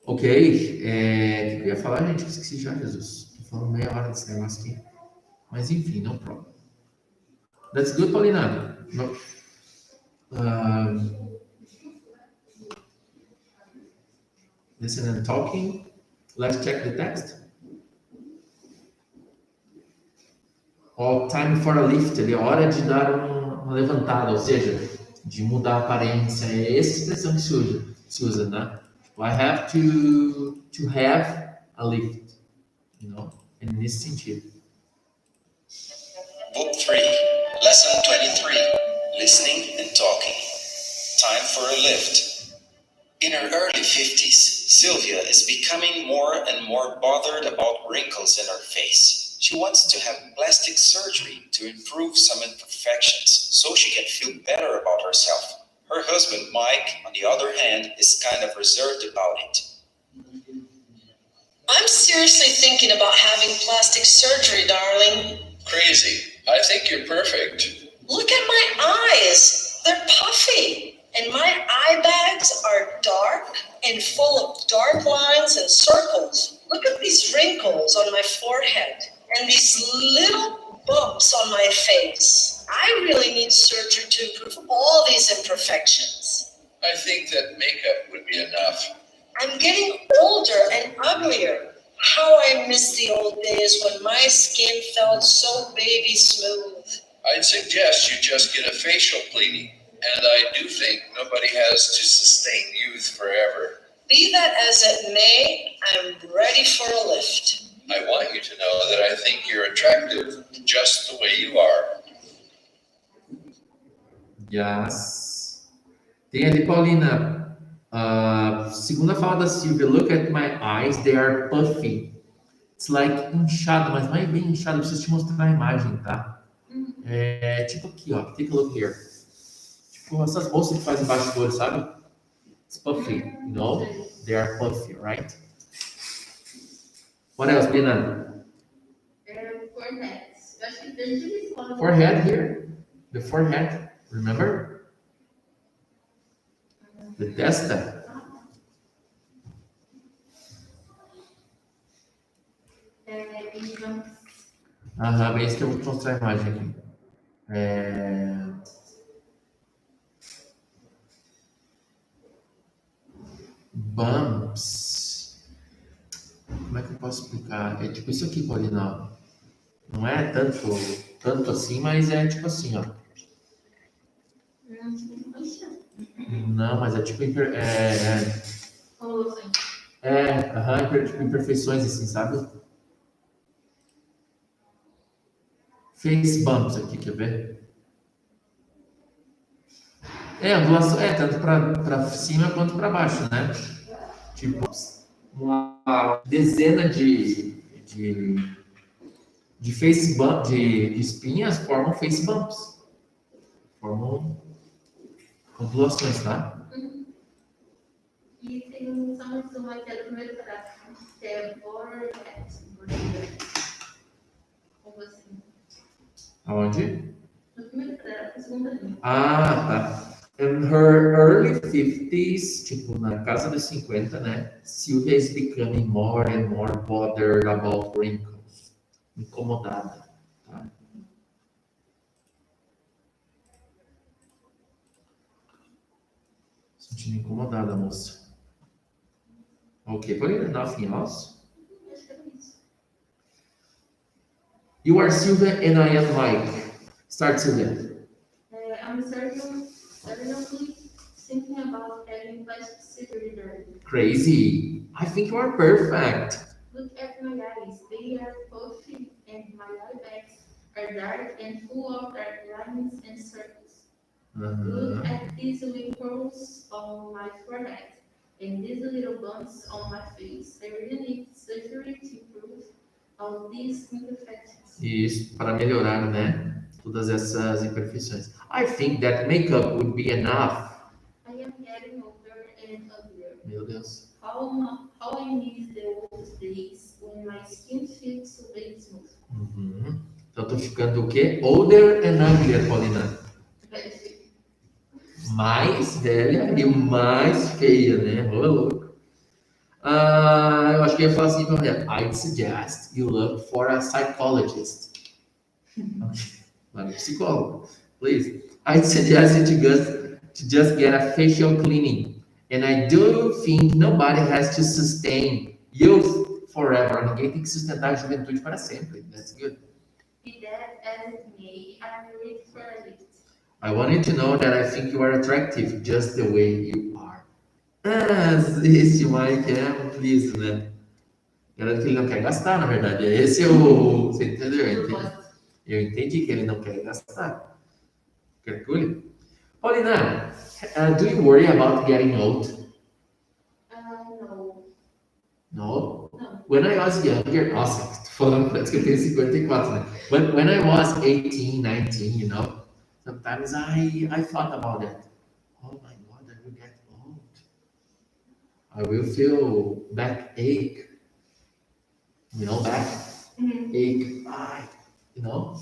Ok, o que eu ia falar, gente? Esqueci já, Jesus. Tô falando meia hora desse negócio aqui. Mas enfim, no problem. That's good, Paulina. No. Listen and talking. Let's check the text. All time for a lift. É hora de dar uma levantada, ou seja, de mudar a aparência. É essa expressão que se usa, né? I have to have a lift, é nesse sentido. Book 3, Lesson 23, Listening and Talking. Time for a lift. In her early 50s, Sylvia is becoming more and more bothered about wrinkles in her face. She wants to have plastic surgery to improve some imperfections so she can feel better about herself. Her husband, Mike, on the other hand, is kind of reserved about it. I'm seriously thinking about having plastic surgery, darling. Crazy. I think you're perfect. Look at my eyes. They're puffy. And my eye bags are dark and full of dark lines and circles. Look at these wrinkles on my forehead and these little bumps on my face. I really need surgery to improve all these imperfections. I think that makeup would be enough. I'm getting older and uglier. How I miss the old days when my skin felt so baby smooth. I'd suggest you just get a facial cleaning. And I do think nobody has to sustain youth forever. Be that as it may, I'm ready for a lift. I want you to know that I think you're attractive just the way you are. Yes. Tem ali, Paulina, segunda fala da Silvia, look at my eyes, they are puffy. It's like inchado, mas não é bem inchado, eu preciso te mostrar a imagem, tá? É tipo aqui, ó, take a look here. Tipo essas bolsas que faz embaixo do olho, sabe? It's puffy, they are puffy, right? What else, Paulina? Forehead. Eu acho que desde a escola. Forehead here, the forehead, remember? The testa. Aham, é isso que eu vou te mostrar a imagem aqui. Bumps. Como é que eu posso explicar? É tipo isso aqui, Paulina. Não é tanto assim, mas é tipo assim, ó. Não, mas é tipo tipo imperfeições assim, sabe? Face bumps aqui, quer ver? Angulação, tanto para cima quanto para baixo, né? Tipo, uma dezena de face bump, de espinhas formam face bumps. Formam ondulações, tá? E tem só mais uma que é do primeiro parágrafo, que é born at Border. Como assim? Aonde? No primeiro parágrafo, segunda linha. Ah, tá. In her early 50s, tipo, na casa dos 50, né? Sylvia is becoming more and more bothered about wrinkles. Incomodada, tá? Sentindo incomodada, moça. Ok, Paulina, nothing else? Acho que era isso. You are Sylvia and I am Mike. Start, Sylvia. I'm certainly thinking about having plastic surgery. Crazy. I think you are perfect. Look at my eyes. They are puffy and my eye bags are dark and full of dark lines and circles. Look at these wrinkles on my forehead and these little bumps on my face. I really need surgery to improve all these imperfections. Isso, para melhorar, né? Todas essas imperfeições. I think that makeup would be enough. I am getting older and uglier. Meu Deus. How I miss the old days when my skin feels so very smooth. Uhum. Então, tô ficando o quê? Older and uglier, Paulina. Very few. Mais velha e mais feia, né? Ô, louco. Eu acho que eu ia falar assim pra mulher. I'd suggest you look for a psychologist. Not a psicólogo. Please. I'd suggest you to just get a facial cleaning. And I do think nobody has to sustain youth forever. Ninguém tem que sustentar a juventude para sempre. That's good. Be that as it may, I'm ready for a lift. I want you to know that I think you are attractive just the way you are. Esse Mike é um please, né? Garanto que ele não quer gastar, na verdade. Esse é o. Você entendeu? Eu entendi que ele não quer gastar. Quer que olhe? Paulina, do you worry about getting old? No. No? No. When I was younger, nossa, tô falando, parece que eu tenho 54, né? When I was 18, 19, you know, sometimes I thought about that. Oh my God, I will get old. I will feel backache. You know, backache. You know?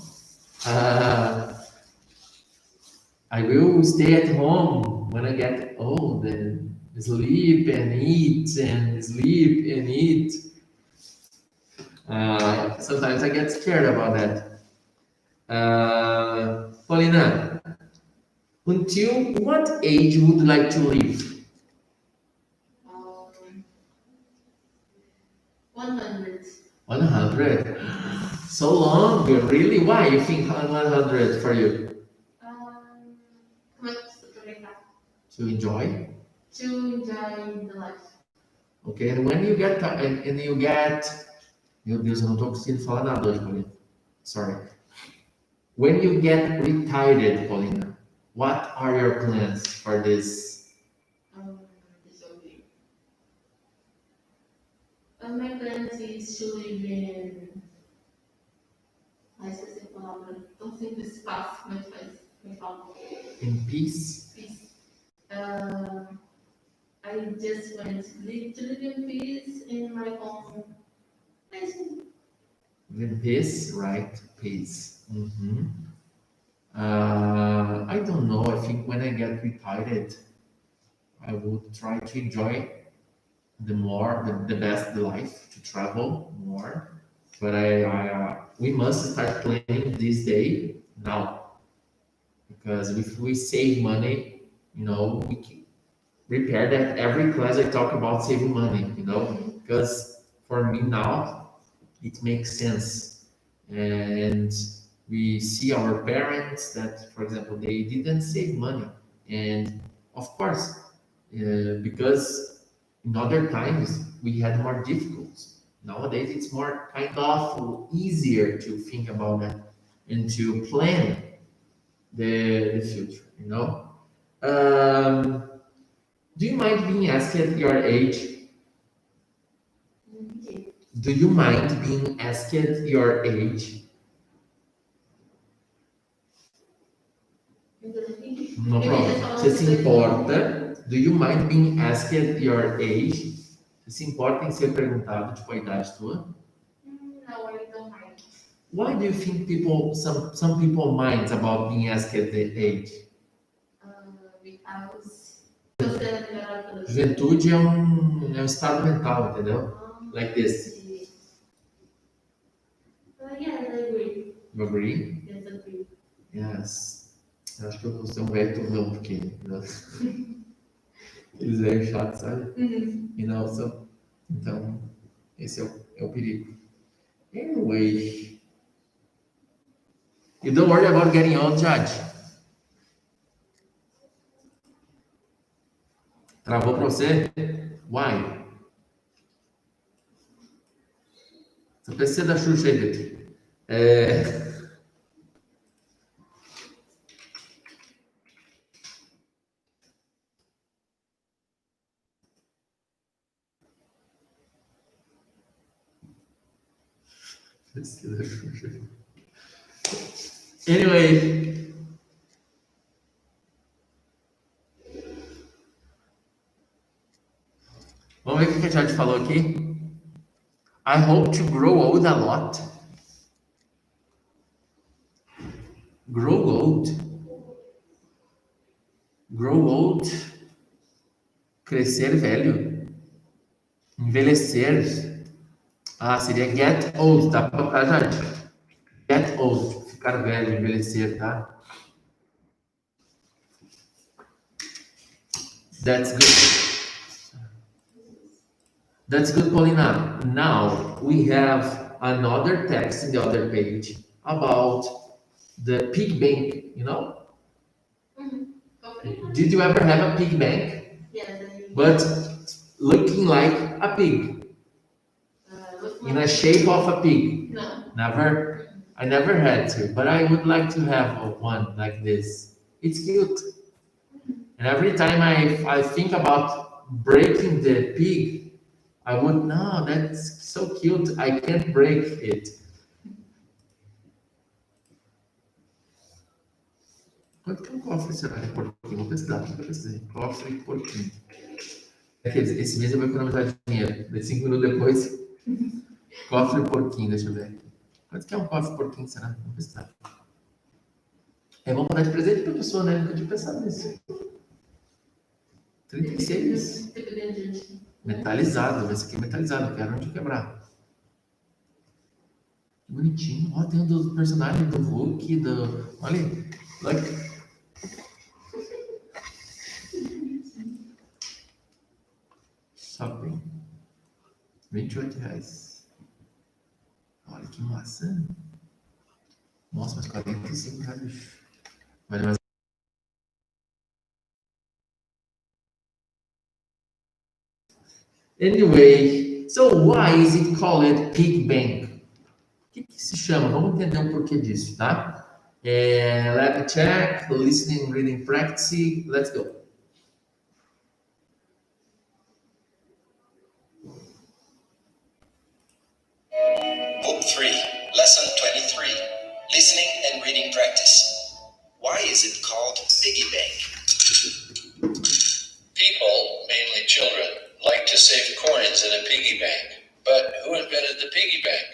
I will stay at home when I get old and sleep and eat and sleep and eat. Sometimes I get scared about that. Paulina, until what age would you like to live? 100. 100? So long, really? Why you think 100 for you? Como é que você aproveitar? To enjoy? To enjoy the life. Okay, and when you get, meu Deus, eu não tô conseguindo falar nada hoje, Paulina. Sorry. When you get retired, Paulina, what are your plans for this? Deixa eu ver. My plans is to live in. Esqueci a palavra. Tão simples, fácil, mas faz. Me fala. In peace? Peace. I just want to live in peace in my own place. In peace, right? Peace. I don't know. I think when I get retired, I would try to enjoy the best the life, to travel more. But we must start planning this day now, because if we save money, you know, we can prepare that every class I talk about saving money, you know, because for me now it makes sense. And we see our parents that, for example, they didn't save money, and of course, because in other times we had more difficulties. Nowadays it's more kind of easier to think about that and to plan the future, you know. Do you mind being asked your age? Do you mind being asked your age? No problem. Você se importa Do you mind being asked your age? Você se importa em ser perguntado, tipo, a idade tua? No, I don't mind. Why do you think some people mind about being asked the age? Because considera melhor pelo Juventude é um estado mental, entendeu? Like this. Yes, I agree. You agree? Yes, I agree. Yes. Eu acho que eu vou ser um velho turrão, porque eles velhos chatos, sabe? E não são. Então, esse é o perigo. Anyway. You don't worry about getting old, Judge. Travou pra você? Why? Essa PC da Xuxa aí, Vitor. PC da Xuxa. Anyway. Vamos ver o que a Jade falou aqui. I hope to grow old a lot. Grow old. Grow old. Crescer velho. Envelhecer. Ah, seria get old, tá? Tá, Jade? Get old. Ficar velho, envelhecer, tá? That's good. That's good, Paulina. Now we have another text in the other page about the pig bank, you know? Okay. Did you ever have a pig bank? Yes, I But looking like a pig, look in a shape of a pig? No. Never? I never had to, but I would like to have one like this. It's cute. And every time I think about breaking the pig, I would, no, that's so cute. I can't break it. Quanto que é um cofre será de porquinho? Vou pesquisar, deixa eu pesquisar. Cofre porquinho. Esse mês eu vou economizar dinheiro. De 5 minutos depois, cofre porquinho, deixa eu ver. Quanto que é um cofre porquinho será? Vamos pesquisar. Vamos dar de presente pra pessoa, né? Nunca tinha pensado nisso. 36. Tipo de gente. Metalizado, esse aqui é metalizado, quero onde quebrar. Que bonitinho. Ó, tem um dos personagens do Hulk, do. Olha aí. Like. Shopping. R$ 28. Olha que massa. Nossa, mas R$ 45, bicho. Vale mais. Anyway, so why is it called pig bank? O que se chama? Vamos entender um porquê disso, tá? Lab check, listening, reading, practice. Let's go. Book 3, Lesson 23, Listening and Reading Practice. Why is it called piggy bank? People, mainly children, like to save coins in a piggy bank. But who invented the piggy bank?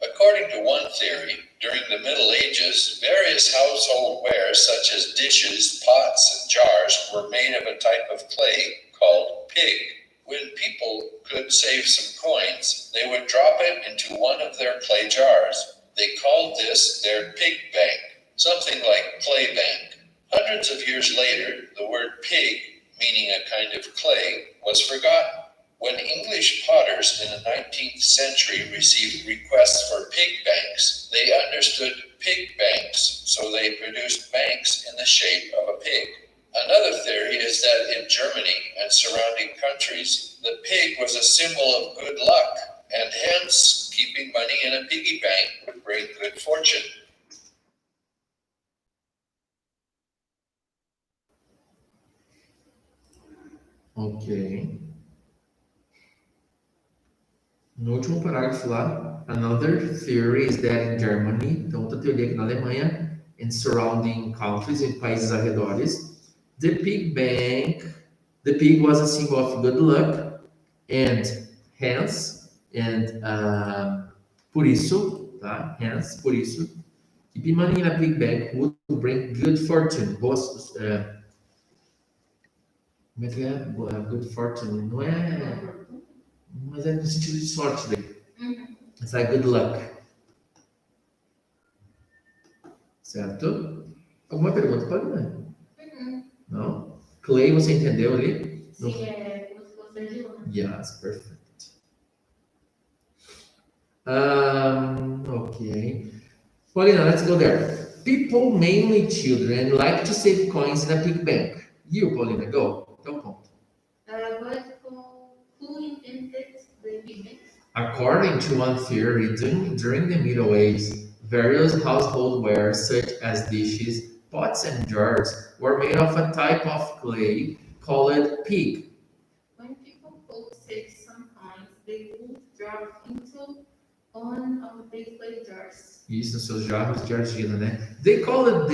According to one theory, during the Middle Ages, various household wares such as dishes, pots, and jars were made of a type of clay called pig. When people could save some coins, they would drop it into one of their clay jars. They called this their pig bank, something like clay bank. Hundreds of years later, the word pig, meaning a kind of clay, was forgotten. When English potters in the 19th century received requests for pig banks, they understood pig banks, so they produced banks in the shape of a pig. Another theory is that in Germany and surrounding countries, the pig was a symbol of good luck, and hence keeping money in a piggy bank would bring good fortune. Ok. No último parágrafo lá, another theory is that in Germany, então outra teoria que na Alemanha, in surrounding countries, em países arredores, the The pig was a symbol of good luck, and hence, por isso, tá? Hence, por isso, keeping money in a pig bank would bring good fortune. Como é que é? Good fortune? Não é. Mas é no sentido de sorte daí. It's like good luck. Certo? Alguma pergunta, Paulina? Não? Clay, você entendeu ali? Sim, é como se fosse argila. Yes, perfect. Okay. Paulina, let's go there. People, mainly children, like to save coins in a pig bank. You, Paulina, go. Teu ponto. But who invented the pig bank? According to one theory, during the Middle Ages, various household wares such as dishes, pots, and jars were made of a type of clay called pig. When people could save some coins, they would drop into one of the clay jars. Isso, nos seus jarros de argila, né? They called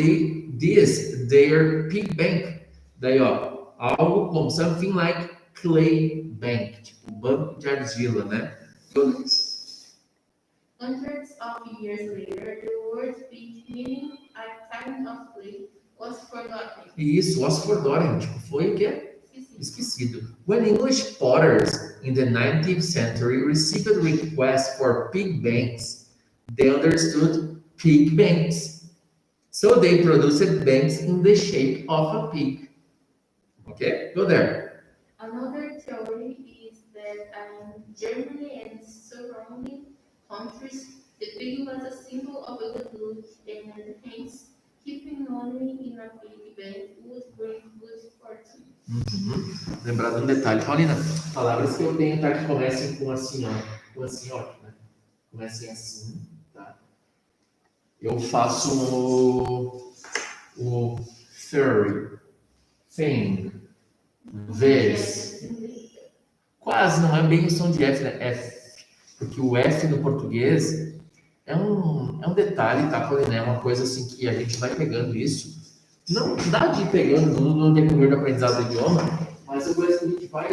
this their pig bank. Daí, ó, algo como something like clay bank, tipo banco de argila, né? Hundreds of years later, the word pig, meaning a kind of clay, was forgotten. Isso, was forgotten, tipo, foi o quê? Esqueci. Esquecido. When English potters in the 19th century received requests for pig banks, they understood pig banks. So they produced banks in the shape of a pig. Okay, go there. Another theory is that in Germany and surrounding countries, the pig was a symbol of a good luck, and hence keeping money in a pig bank would bring good fortune. Lembrar de um detalhe. Paulina, palavras que eu tenho, tá? Que comecem com assim, ó. Com assim, ó. Né? Comecem assim, tá? Eu faço o theory, thing, vez. Quase, não é bem o som de F, né? F. Porque o F no português é um detalhe, tá, Paulina? É uma coisa assim que a gente vai pegando isso. Não dá de ir pegando no decorrer do aprendizado do idioma, mas é coisa que a gente vai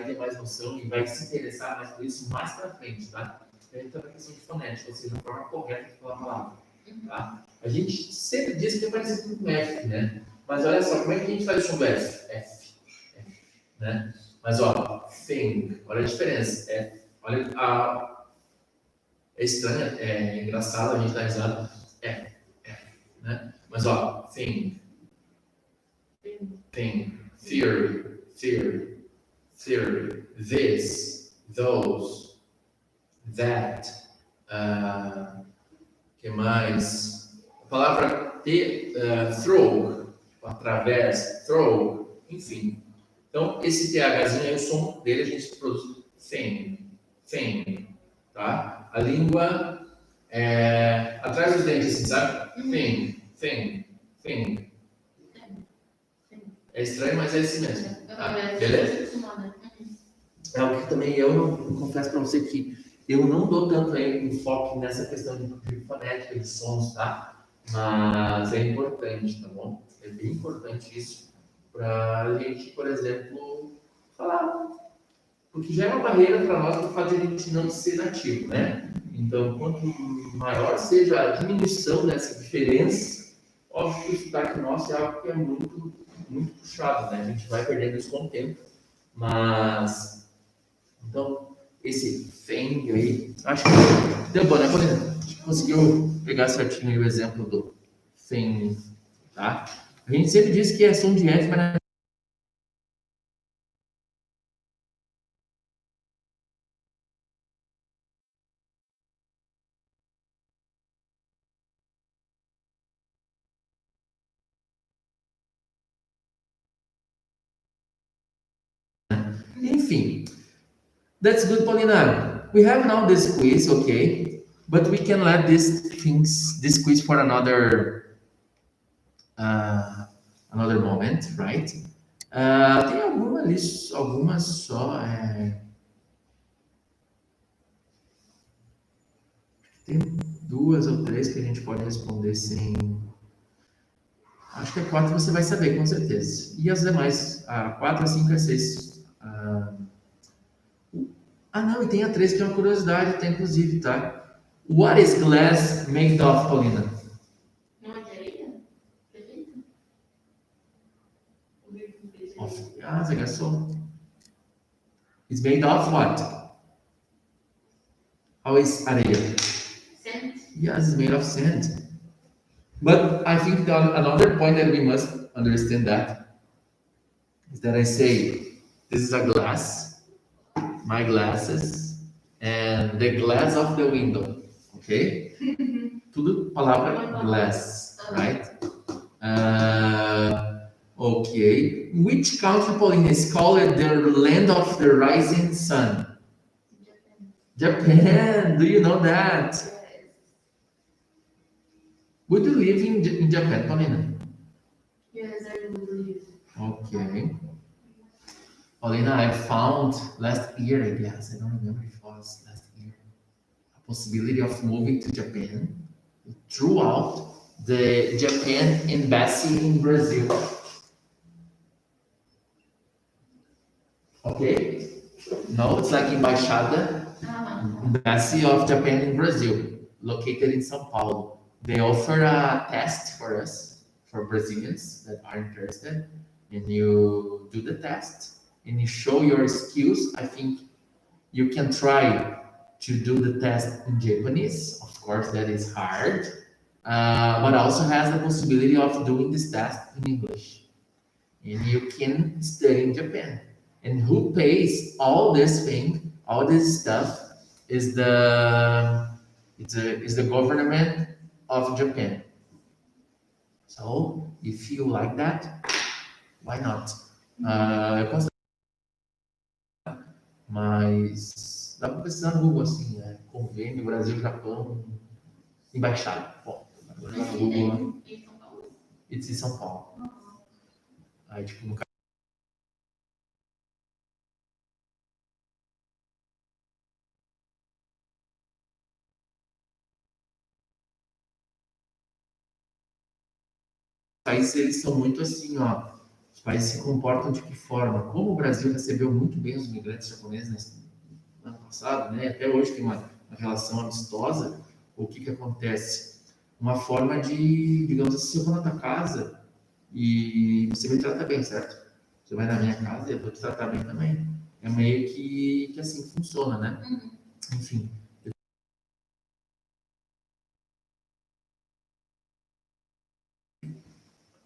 ter mais noção e vai se interessar mais por isso mais pra frente, tá? Então, a questão de fonética, ou seja, a forma correta de falar a palavra. Tá? A gente sempre diz que é parecido com F, né? Mas olha só, como é que a gente faz o som do F? F, né? Mas ó, thing, olha a diferença. Olha é estranho, é engraçado, a gente tá risado. Né? Mas ó, thing, theory, this, those, that, que mais? A palavra throw, através, throw, enfim. Então, esse THzinho aí, o som dele, a gente produz thing, tá? A língua atrás dos dentes, assim, sabe? Thing. É estranho, mas é assim mesmo. Tá? Beleza? É o que também eu confesso para você que eu não dou tanto enfoque nessa questão de fonética, de sons, tá? Mas é importante, tá bom? É bem importante isso para a gente, por exemplo, falar. Porque já é uma barreira para nós o fato de a gente não ser nativo, né? Então, quanto maior seja a diminuição dessa diferença, óbvio que o sotaque nosso é algo que é muito, muito puxado, né? A gente vai perdendo isso com o tempo. Mas, então, esse thing aí, acho que deu bom, né, Paulina? A gente conseguiu pegar certinho aí o exemplo do thing, tá? A gente sempre diz que é som de F, mas enfim. That's good, Paulina. We have now this quiz, okay? But we can let this quiz for another moment, right? Tem algumas só. Tem 2 ou 3 que a gente pode responder sem. Acho Acho que a 4 você vai saber, com certeza. E as demais, a 4, a 5 e a 6. Não, e tem a 3 que é uma curiosidade, tá, inclusive, tá? What is glass made of, Paulina? Não é de areia? Acredita? O livro não fez Of, areia. você gastou. It's made of what? How is areia? Sand. Yes, it's made of sand. But I think that another point that we must understand that is that I say, this is a glass, my glasses, and the glass of the window, okay? Tudo palavra glass, right? Okay. Which country, Pauline, is called the land of the rising sun? Japan. Japan. Do you know that? Yes. Would you live in Japan, Paulina? Yes, I would believe. Okay. Paulina, I found last year, I guess, I don't remember if it was last year, a possibility of moving to Japan throughout the Japan embassy in Brazil. Okay? No, it's like Embaixada, Embassy of Japan in Brazil, located in São Paulo. They offer a test for us, for Brazilians that are interested, and you do the test and you show your skills. I think you can try to do the test in Japanese. Of course, that is hard, but also has the possibility of doing this test in English. And you can study in Japan. And who pays all this thing, all this stuff, is the government of Japan. So, if you like that, why not? Eu posso, mas dá para pesquisar no Google assim, né? Convênio Brasil, Japão, embaixada. Bom, agora no Google, Em São Paulo? it's em São Paulo. Aí, tipo, no países, eles são muito assim, ó. Os países se comportam de que forma? Como o Brasil recebeu muito bem os imigrantes japoneses no ano passado, né? Até hoje tem uma relação amistosa. O que acontece? Uma forma de, digamos assim, eu vou na tua casa e você me trata bem, certo? Você vai na minha casa e eu vou te tratar bem também. É meio que assim funciona, né? Enfim.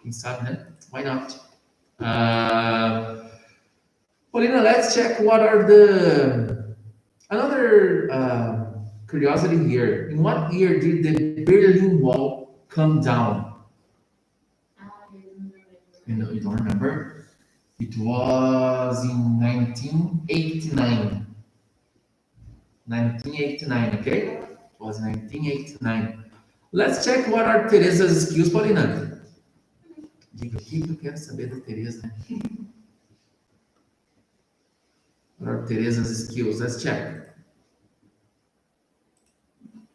Quem sabe, né? Why not? Paulina, let's check what are another curiosity here. In what year did the Berlin Wall come down? I don't remember. You don't remember? It was in 1989. 1989, okay? It was 1989. Let's check what are Teresa's skills, Paulina. Diga o que eu quero saber da Teresa. What are Teresa's skills? Let's check.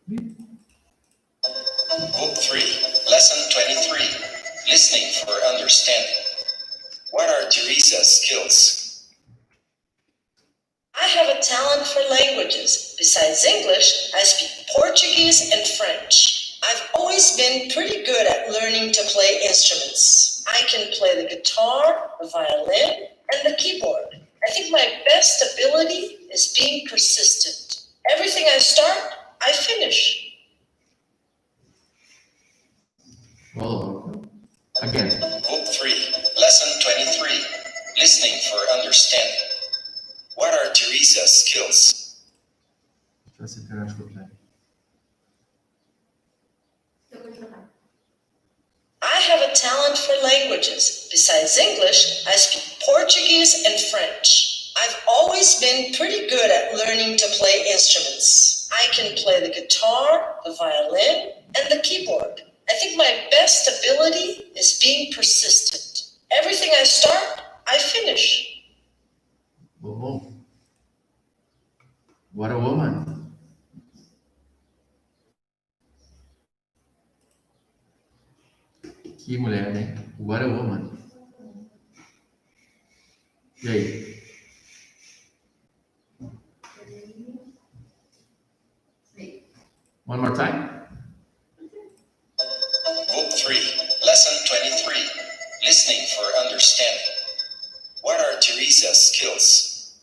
Book 3, Lesson 23, Listening for Understanding. What are Teresa's skills? I have a talent for languages. Besides English, I speak Portuguese and French. I've always been pretty good at learning to play instruments. I can play the guitar, the violin, and the keyboard. I think my best ability is being persistent. Everything I start, I finish. Well, again. Book 3, Lesson 23, Listening for Understanding. What are Teresa's skills? Deixa eu ver se eu quero. Eu vou jogar. I have a talent for languages. Besides English, I speak Portuguese and French. I've always been pretty good at learning to play instruments. I can play the guitar, the violin, and the keyboard. I think my best ability is being persistent. Everything I start, I finish. Oh, what a woman. Que mulher, né? What a woman. E aí? One more time? Book 3, Lesson 23. Listening for understanding. What are Teresa's skills?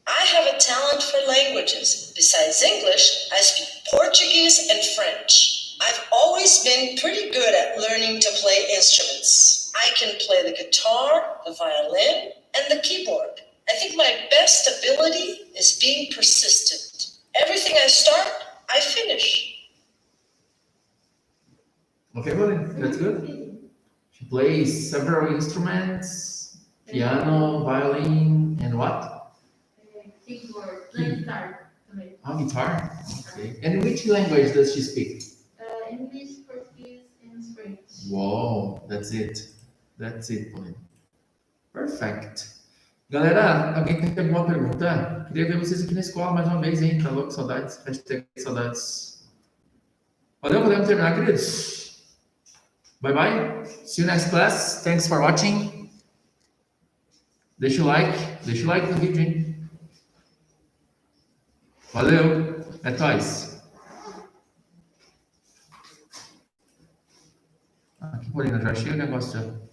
I have a talent for languages. Besides English, I speak Portuguese and French. I've always been pretty good at learning to play instruments. I can play the guitar, the violin, and the keyboard. I think my best ability is being persistent. Everything I start, I finish. Okay, Pauline, that's good. She plays several instruments, piano, violin, and what? Keyboard, guitar também. Oh, guitar. Okay. And which language does she speak? English, Portuguese, and French. Wow, that's it. That's it, Pauline. Perfect. Galera, alguém tem alguma pergunta? Queria ver vocês aqui na escola mais uma vez, hein? Tá louco, saudades. Hashtag saudades. Valeu, podemos terminar, queridos? Bye bye. See you next class. Thanks for watching. Deixa o like no vídeo, hein? Valeu. É nóis. Aqui, Paulina, já achei o negócio já.